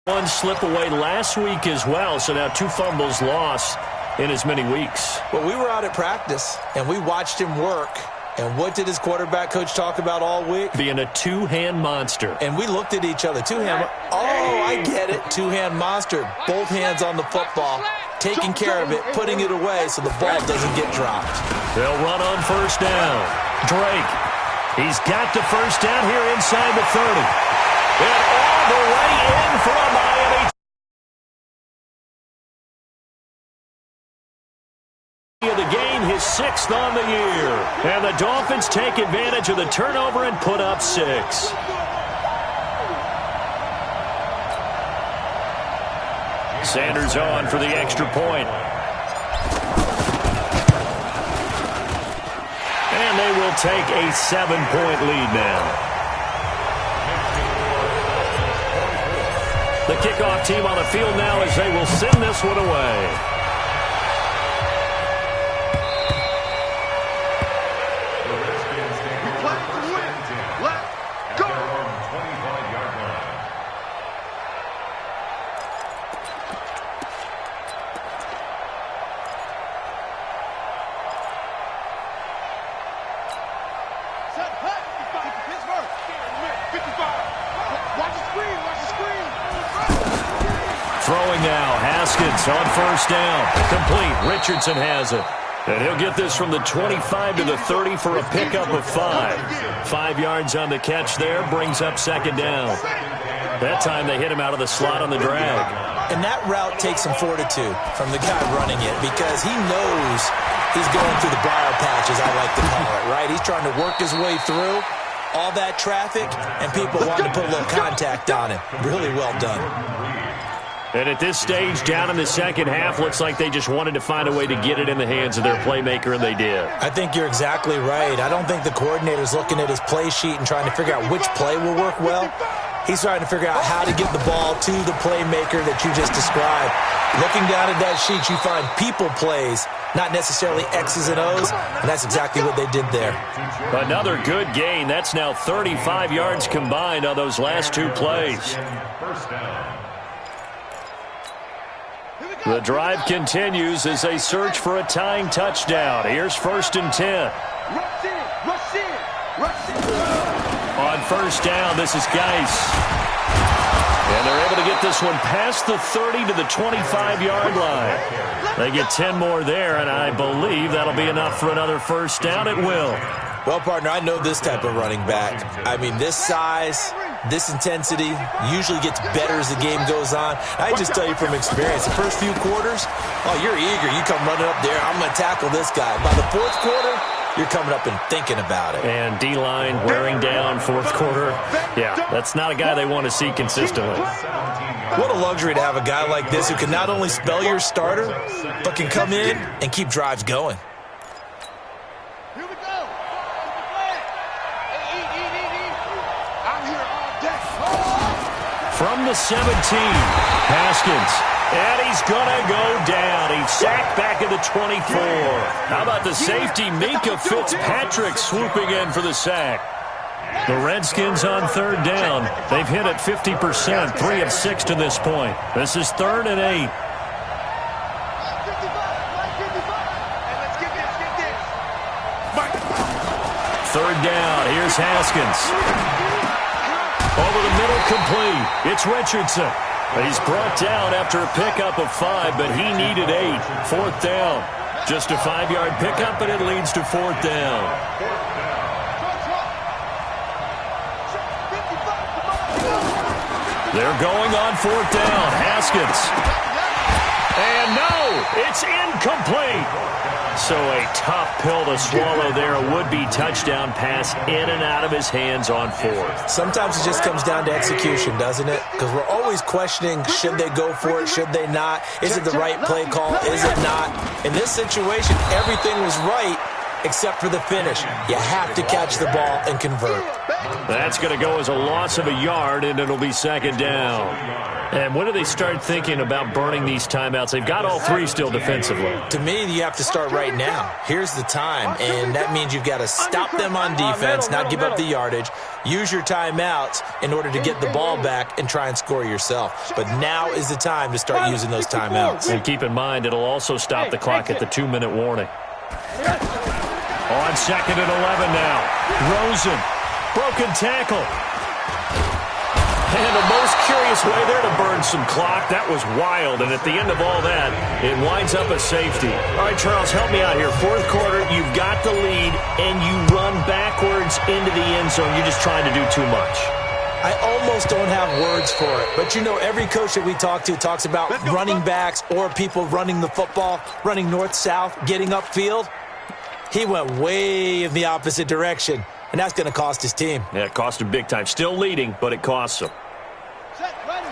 One slip away last week as well, so now 2 fumbles lost in as many weeks. Well, we were out at practice, and we watched him work. And what did his quarterback coach talk about all week? Being a 2-hand monster. And we looked at each other. 2-hand. Oh, I get it. 2-hand monster. Both hands on the football, taking care of it, putting it away so the ball doesn't get dropped. They'll run on first down. Drake. He's got the first down here inside the 30. And all the way in for a Miami. Of the game, his 6th on the year. And the Dolphins take advantage of the turnover and put up 6. Sanders on for the extra point. And they will take a 7-point lead now. The kickoff team on the field now as they will send this one away. Throwing now, Haskins on first down. Complete. Richardson has it. And he'll get this from the 25 to the 30 for a pickup of 5. 5 yards on the catch there, brings up 2nd down. That time they hit him out of the slot on the drag. And that route takes some fortitude from the guy running it because he knows he's going through the briar patch, as I like to call it, right? He's trying to work his way through all that traffic, and people wanting to put a little contact on it. Really well done. And at this stage, down in the second half, looks like they just wanted to find a way to get it in the hands of their playmaker, and they did. I think you're exactly right. I don't think the coordinator's looking at his play sheet and trying to figure out which play will work well. He's trying to figure out how to get the ball to the playmaker that you just described. Looking down at that sheet, you find people plays, not necessarily X's and O's, and that's exactly what they did there. Another good gain. That's now 35 yards combined on those last 2 plays. First down. The drive continues as they search for a tying touchdown. Here's 1st and 10. On first down, this is Geis. And they're able to get this one past the 30 to the 25-yard line. They get 10 more there, and I believe that'll be enough for another first down. It will. Well, partner, I know this type of running back. I mean, this size, this intensity usually gets better as the game goes on. I just tell you from experience, the first few quarters, oh, you're eager. You come running up there, I'm going to tackle this guy. By the 4th quarter, you're coming up and thinking about it. And D-line wearing down 4th quarter. Yeah, that's not a guy they want to see consistently. What a luxury to have a guy like this who can not only spell your starter, but can come in and keep drives going. From the 17, Haskins, and he's going to go down. He's sacked back at the 24. How about the safety, Minka Fitzpatrick, swooping in for the sack. The Redskins on 3rd down. They've hit it 50%, 3 of 6 to this point. This is 3rd and 8. Third down, here's Haskins. Over the middle, complete. It's Richardson. He's brought down after a pickup of 5, but he needed 8. 4th down. Just a 5-yard pickup, and it leads to 4th down. They're going on 4th down. Haskins. And no, it's incomplete. So a tough pill to swallow there. A would-be touchdown pass in and out of his hands on 4th. Sometimes it just comes down to execution, doesn't it? Because we're always questioning, should they go for it, should they not? Is it the right play call, is it not? In this situation, everything was right except for the finish. You have to catch the ball and convert. That's going to go as a loss of a yard, and it'll be 2nd down. And when do they start thinking about burning these timeouts? They've got all 3 still defensively. To me, you have to start right now. Here's the time, and that means you've got to stop them on defense, not give up the yardage, use your timeouts in order to get the ball back and try and score yourself. But now is the time to start using those timeouts. And keep in mind, it'll also stop the clock at the 2-minute warning. On 2nd and 11 now. Rosen. Broken tackle. And the most curious way there to burn some clock. That was wild. And at the end of all that, it winds up a safety. All right, Charles, help me out here. 4th quarter, you've got the lead, and you run backwards into the end zone. You're just trying to do too much. I almost don't have words for it. But, you know, every coach that we talk to talks about running backs or people running the football, running north-south, getting upfield. He went way in the opposite direction, and that's going to cost his team. Yeah, it cost him big time. Still leading, but it costs him. Set, ready.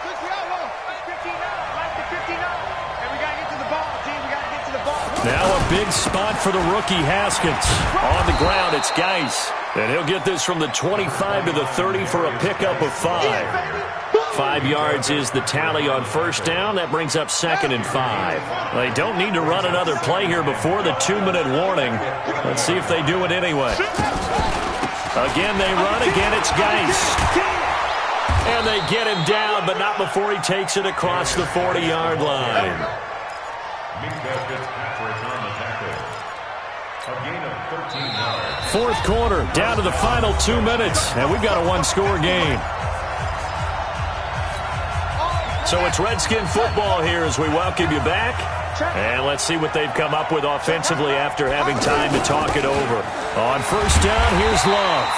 60 out, 15 out, left to 15 out. And we got to get to the ball, team. We got to get to the ball. Now a big spot for the rookie Haskins. On the ground, it's Geis. And he'll get this from the 25 to the 30 for a pickup of 5. 5 yards is the tally on 1st down. That brings up 2nd and 5. They don't need to run another play here before the 2-minute warning. Let's see if they do it anyway. Again, they run. Again, it's Geis. And they get him down, but not before he takes it across the 40-yard line. A gain of 13 yards. 4th quarter, down to the final 2 minutes, and we've got a 1-score game. So it's Redskin football here as we welcome you back. And let's see what they've come up with offensively after having time to talk it over. On 1st down, here's Love.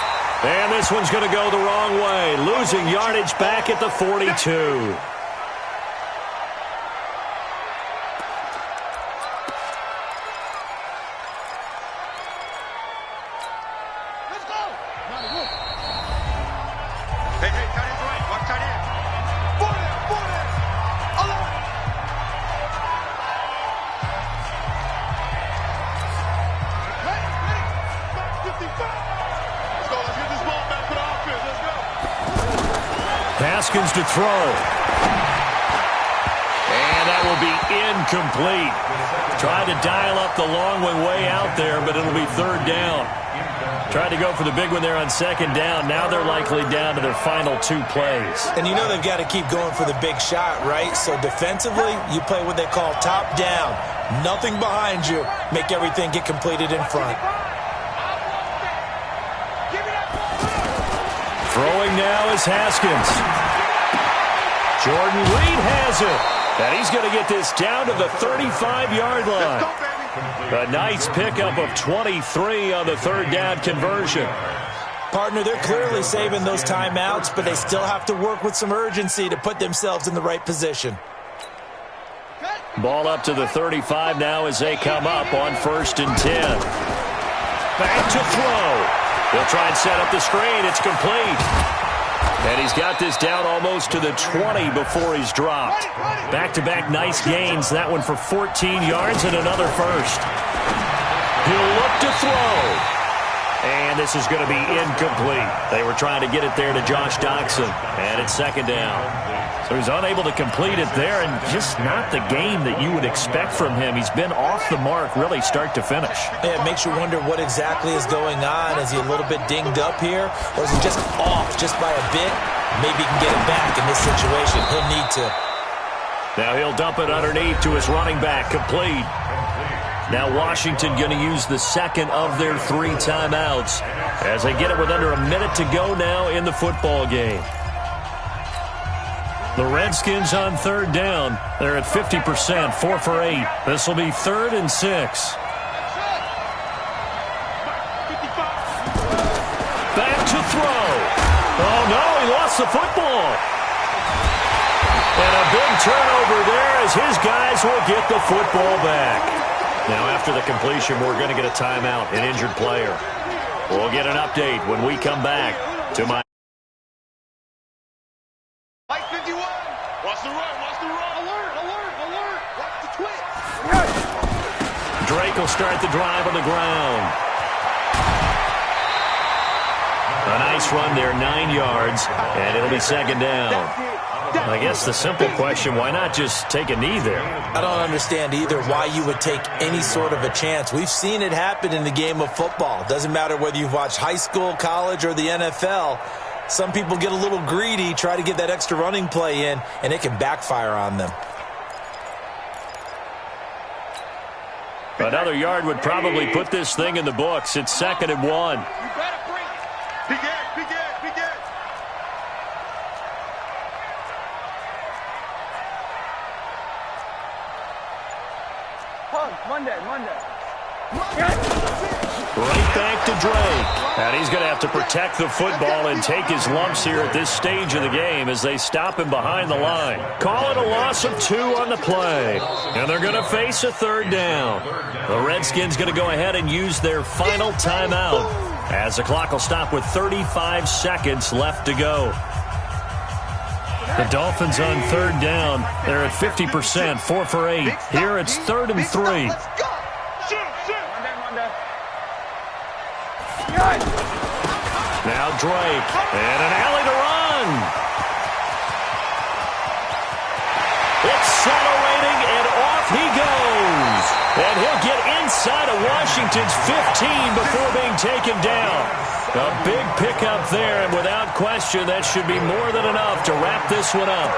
And this one's going to go the wrong way, losing yardage back at the 42. Haskins to throw. And that will be incomplete. Tried to dial up the long way out there, but it'll be 3rd down. Tried to go for the big one there on 2nd down. Now they're likely down to their final 2 plays. And you know they've got to keep going for the big shot, right? So defensively, you play what they call top down. Nothing behind you. Make everything get completed in front. Throwing now is Haskins. Jordan Reed has it. And he's going to get this down to the 35-yard line. A nice pickup of 23 on the 3rd down conversion. Partner, they're clearly saving those timeouts, but they still have to work with some urgency to put themselves in the right position. Ball up to the 35 now as they come up on 1st and 10. Back to throw. They'll try and set up the screen. It's complete. And he's got this down almost to the 20 before he's dropped. Back-to-back nice gains. That one for 14 yards and another first. He'll look to throw. And this is going to be incomplete. They were trying to get it there to Josh Doxson. And it's 2nd down. So he's unable to complete it there, and just not the game that you would expect from him. He's been off the mark really start to finish. Yeah, it makes you wonder what exactly is going on. Is he a little bit dinged up here, or is he just off just by a bit? Maybe he can get it back in this situation. He'll need to. Now he'll dump it underneath to his running back. Complete. Now Washington going to use the 2nd of their 3 timeouts as they get it with under a minute to go now in the football game. The Redskins on third down. They're at 50%, 4 for 8. This will be 3rd and 6. Back to throw. Oh, no, he lost the football. And a big turnover there as his guys will get the football back. Now, after the completion, we're going to get a timeout, an injured player. We'll get an update when we come back to my... Mike 51. Watch the run. Watch the run. Alert, alert, alert. Watch the twitch. Drake will start the drive on the ground. A nice run there, 9 yards, and it'll be 2nd down. I guess the simple question, why not just take a knee there? I don't understand either why you would take any sort of a chance. We've seen it happen in the game of football. Doesn't matter whether you've watched high school, college, or the NFL. Some people get a little greedy, try to get that extra running play in, and it can backfire on them. Another yard would probably put this thing in the books. It's 2nd and 1. You better bring it. Begin. Monday. Right back to Drake. And he's going to have to protect the football and take his lumps here at this stage of the game as they stop him behind the line. Call it a loss of 2 on the play. And they're going to face a 3rd down. The Redskins going to go ahead and use their final timeout as the clock will stop with 35 seconds left to go. The Dolphins on 3rd down. They're at 50%, 4 for 8. Here it's 3rd and 3. Now Drake, and an alley to run. It's accelerating, and off he goes. And he'll get inside of Washington's 15 before being taken down. A big pickup there, and without question, that should be more than enough to wrap this one up.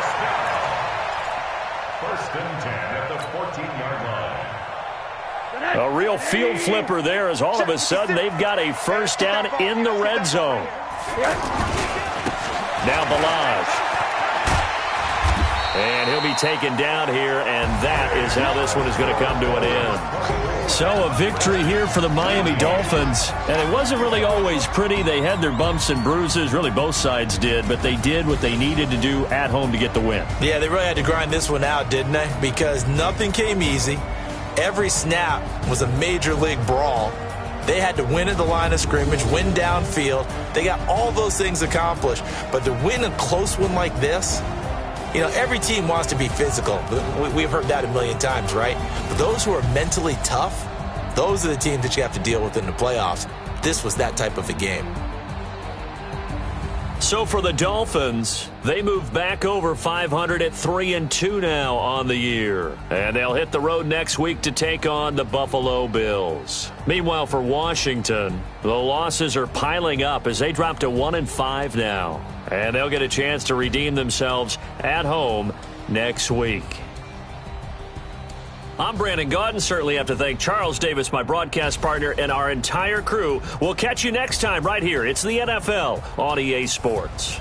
1st and 10 at the 14-yard line. A real field flipper there as all of a sudden they've got a 1st down in the red zone. Now Balaj. And he'll be taken down here, and that is how this one is going to come to an end. So a victory here for the Miami Dolphins. And it wasn't really always pretty. They had their bumps and bruises. Really, both sides did. But they did what they needed to do at home to get the win. Yeah, they really had to grind this one out, didn't they? Because nothing came easy. Every snap was a major league brawl. They had to win at the line of scrimmage, win downfield. They got all those things accomplished. But to win a close one like this, you know, every team wants to be physical. We've heard that a million times, right? But those who are mentally tough, those are the teams that you have to deal with in the playoffs. This was that type of a game. So for the Dolphins, they move back over 500 at 3-2 now on the year. And they'll hit the road next week to take on the Buffalo Bills. Meanwhile, for Washington, the losses are piling up as they drop to 1-5 now. And they'll get a chance to redeem themselves at home next week. I'm Brandon Gaudin. Certainly have to thank Charles Davis, my broadcast partner, and our entire crew. We'll catch you next time right here. It's the NFL on EA Sports.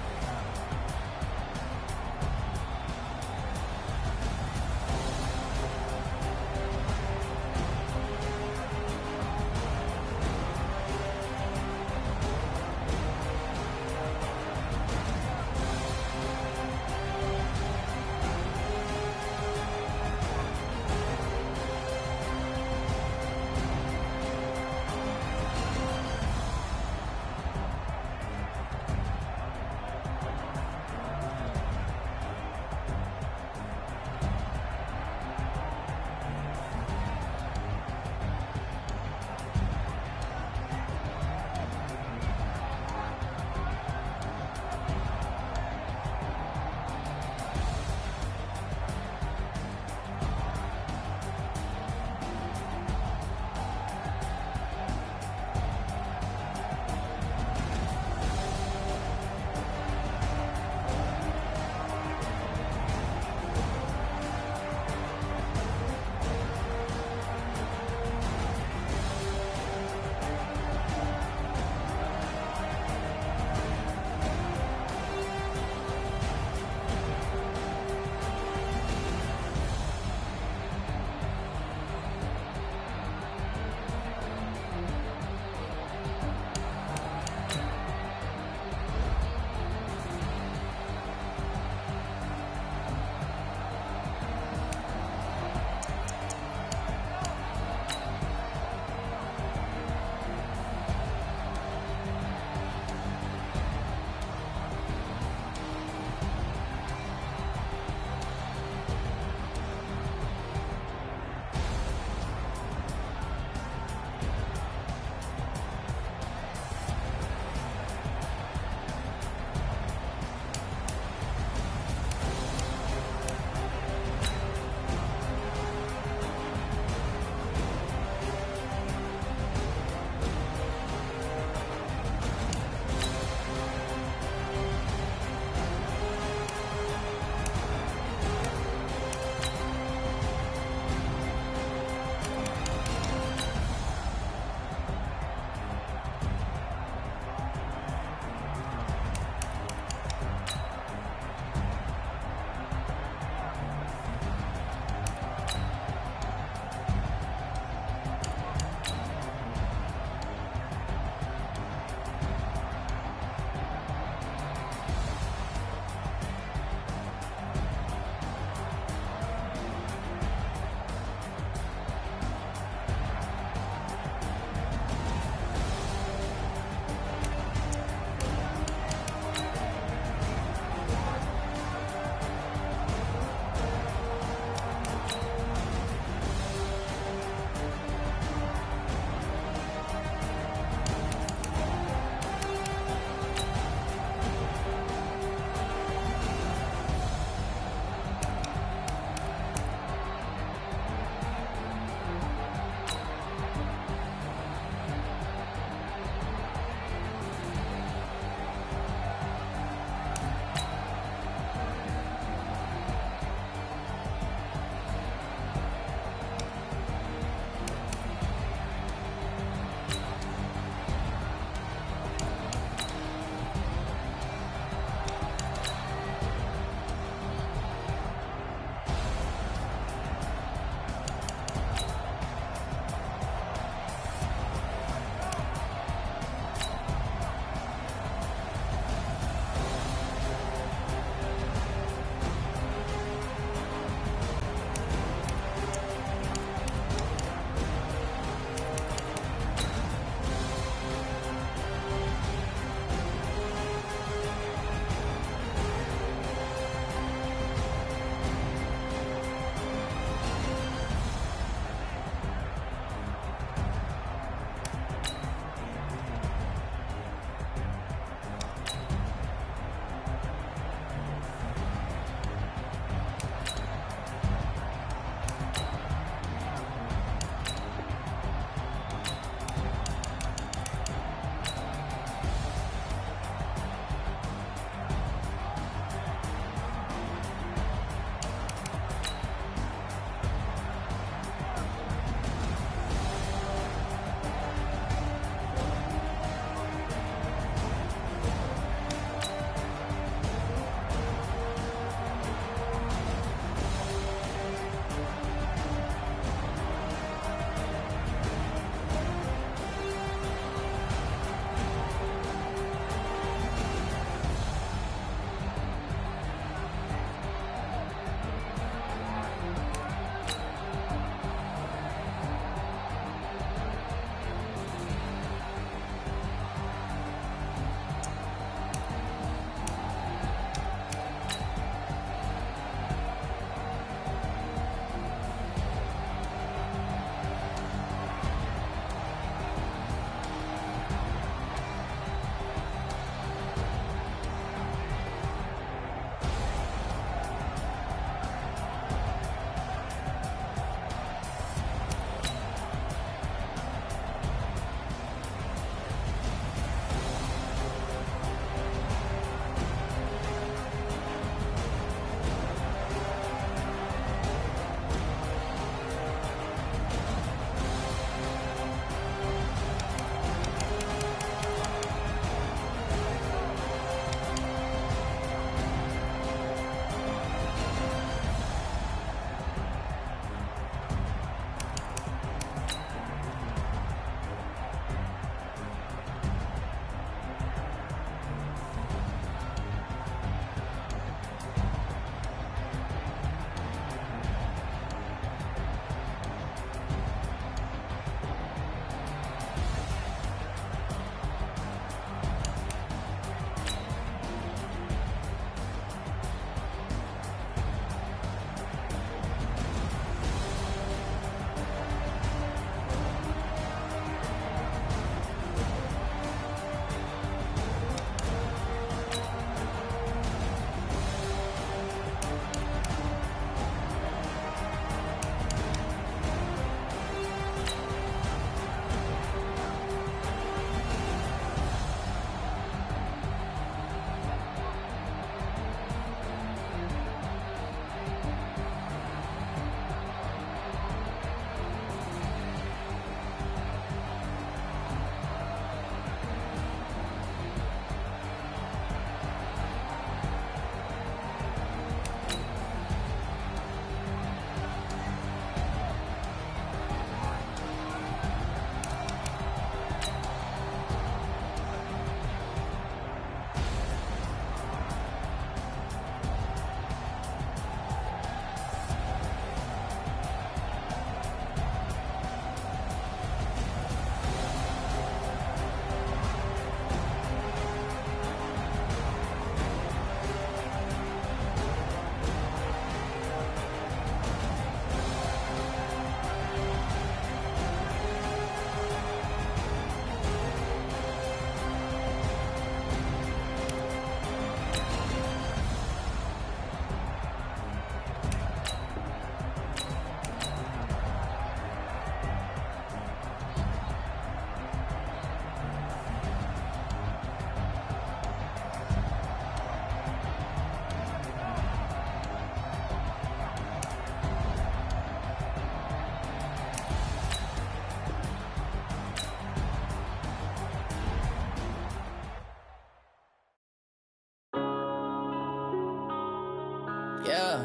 Yeah.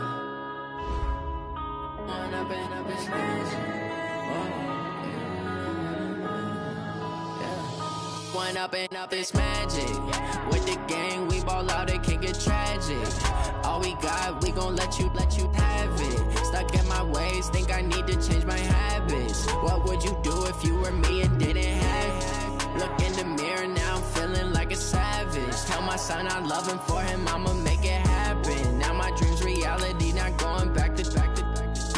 One up and up, it's magic. With the gang, we ball out, it can get tragic. All we got, we gon' let you have it. Stuck in my ways, think I need to change my habits. What would you do if you were me and didn't have it? Look in the mirror, now I'm feeling like a savage. Tell my son I love him, for him I'ma make it happen. Now my dream's reality, not going back to.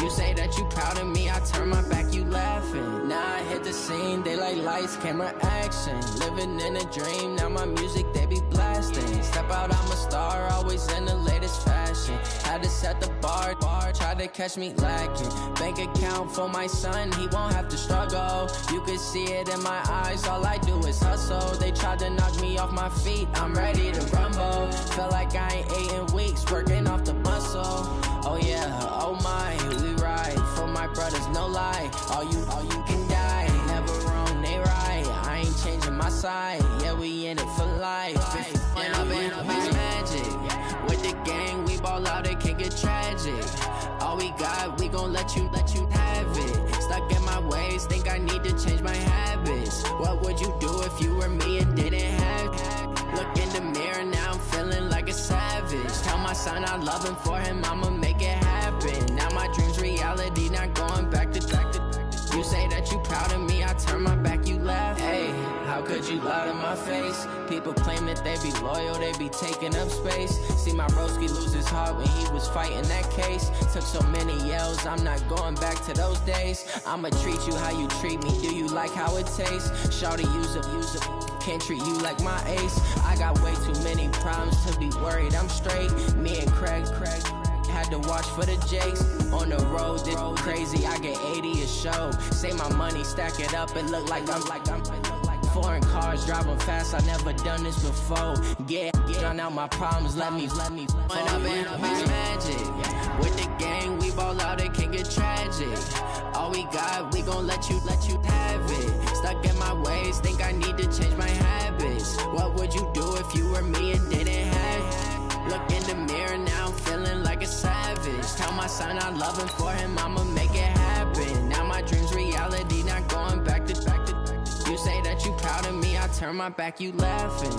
You say that you proud of me, I turn my back, you laughing. Now I hit the scene, they like lights, camera, action. Living in a dream, now my music, they be blasting. Step out, I'm a star, always in the latest fashion. Had to set the bar, try to catch me lacking. Bank account for my son, he won't have to struggle. You can see it in my eyes, all I do is hustle. They tried to knock me off my feet, I'm ready to rumble. Feel like I ain't ate in weeks, working off the muscle. Oh yeah, oh my, we ride for my brothers, no lie. All you can die, never wrong, they right. I ain't changing my side, yeah, we in it for life. When up and up is magic. With the gang, we ball out, it can get tragic. All we got, we gon' let you have it. Stuck in my ways, think I need to change my habits. What would you do if you were me and didn't have it? Look in the mirror, now I'm feeling like a savage. Tell my son I love him, for him I'ma make it happen. Now my dream's reality, not going back to. You say that you proud of me, I turn my back, you laugh. Hey, how could you lie to my face? People claim that they be loyal, they be taking up space. See my broski lose his heart when he was fighting that case. Took so many yells, I'm not going back to those days. I'ma treat you how you treat me, do you like how it tastes? Shawty, use it, can't treat you like my ace. I got way too many problems to be worried, I'm straight. Me and Craig had to watch for the Jakes. On the road, this crazy, I get 80 a show. Say my money, stack it up, it look like I'm foreign cars, driving fast, I never done this before. Yeah, drown out my problems, let me One up and up is magic. With the gang, we ball out, it can get tragic. All we got, we gon' let you have it. Stuck in my ways, think I need to change my habits. What would you do if you were me and didn't have it? Look in the mirror, now I'm feeling like a savage. Tell my son I love him, for him I'ma make it happen. Now my dream's reality, not going back to. You say that you proud of me, I turn my back, you laughing.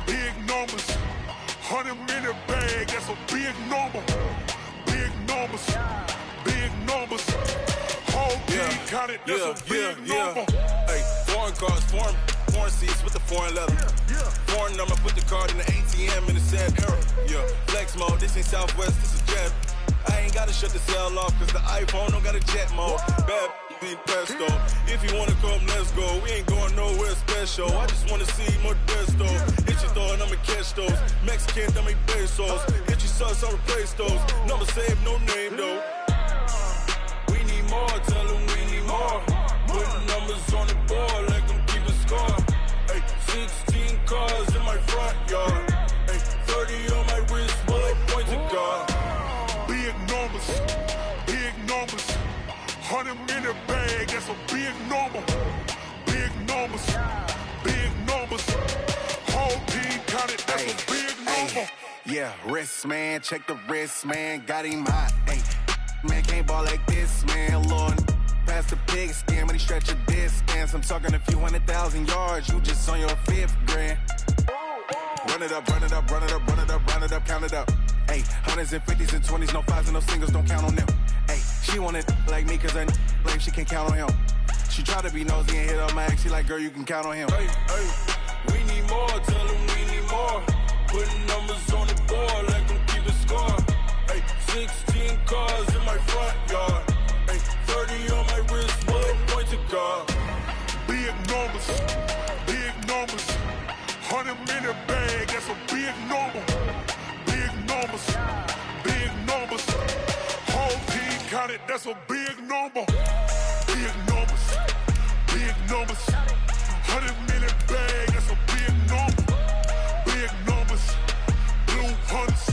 Big numbers, 100-minute bag, that's a big number. Big numbers, whole team counted, that's a big number. Hey, foreign cars, foreign seats with the foreign leather. Foreign number, put the card in the ATM in the sad era. Yeah, flex mode, this ain't Southwest, this is Jet. I ain't gotta shut the cell off, cause the iPhone don't got a jet mode. Bad be pesto. If you wanna come, let's go. We ain't going nowhere special. I just wanna see more Modesto. Hit your thought, I'ma catch those. Mexican, I make pesos. Hit your sauce, I'll replace those. Number saved, no name though. We need more, tell them we need more. Putting numbers on the board like I'm keeping score. Hey, 16 cars in my front yard. Hey, 30 on my wrist, while I point to God. Big numbers, 100-minute bag, that's a big number. Big numbers, whole team counted, that's a big number. Yeah, wrist man, check the wrist man, got him hot. Ay, man can't ball like this, man. Lord, past the pig skin, when he stretch a distance. I'm talking a few 100,000 yards, you just on your 5th grand. Run it up, run it up, run it up, run it up, run it up, count it up. Ay, 100s and 50s and 20s, no 5s and no singles, don't count on them. Ay, she want it like me, cause her blame, she can't count on him. She try to be nosy and hit up my ex, she like, girl, you can count on him. Hey, we need more, tell them we need more. Putting numbers on the board like I'm keeping score. Hey, 16 cars in my front yard. Hey, 30 on my wrist, while I point to God. Big numbers, 100-minute bag, that's a big number. Big numbers, big numbers. Whole team counted, that's a big number. Big numbers, big numbers. 100 million bag, that's a big number. Big numbers, blue hunts.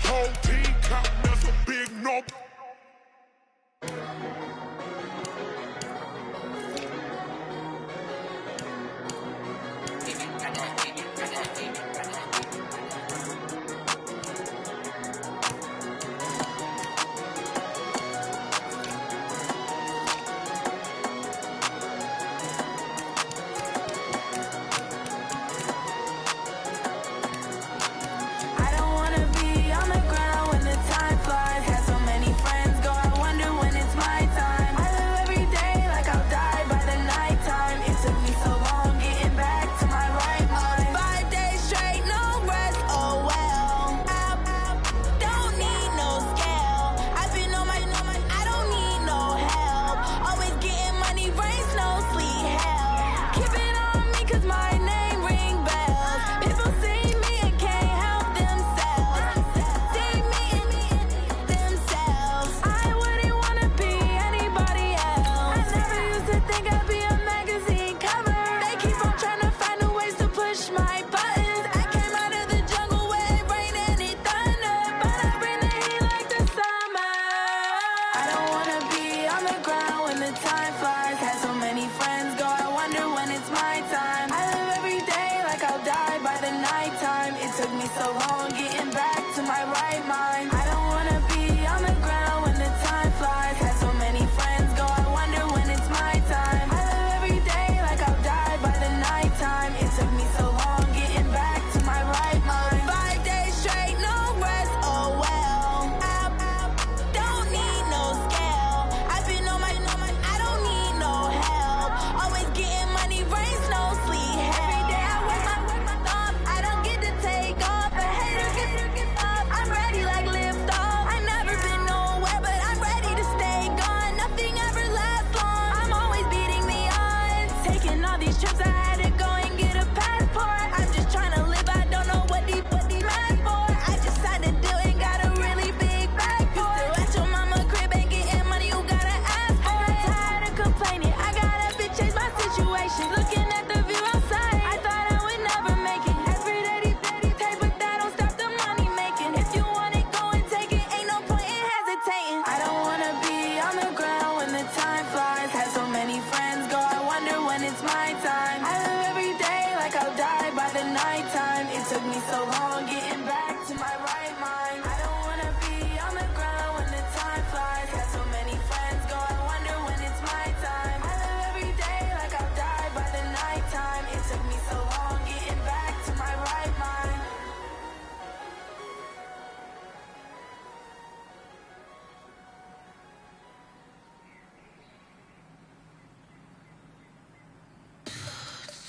Whole team counting, that's a big number.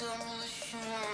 Demolition.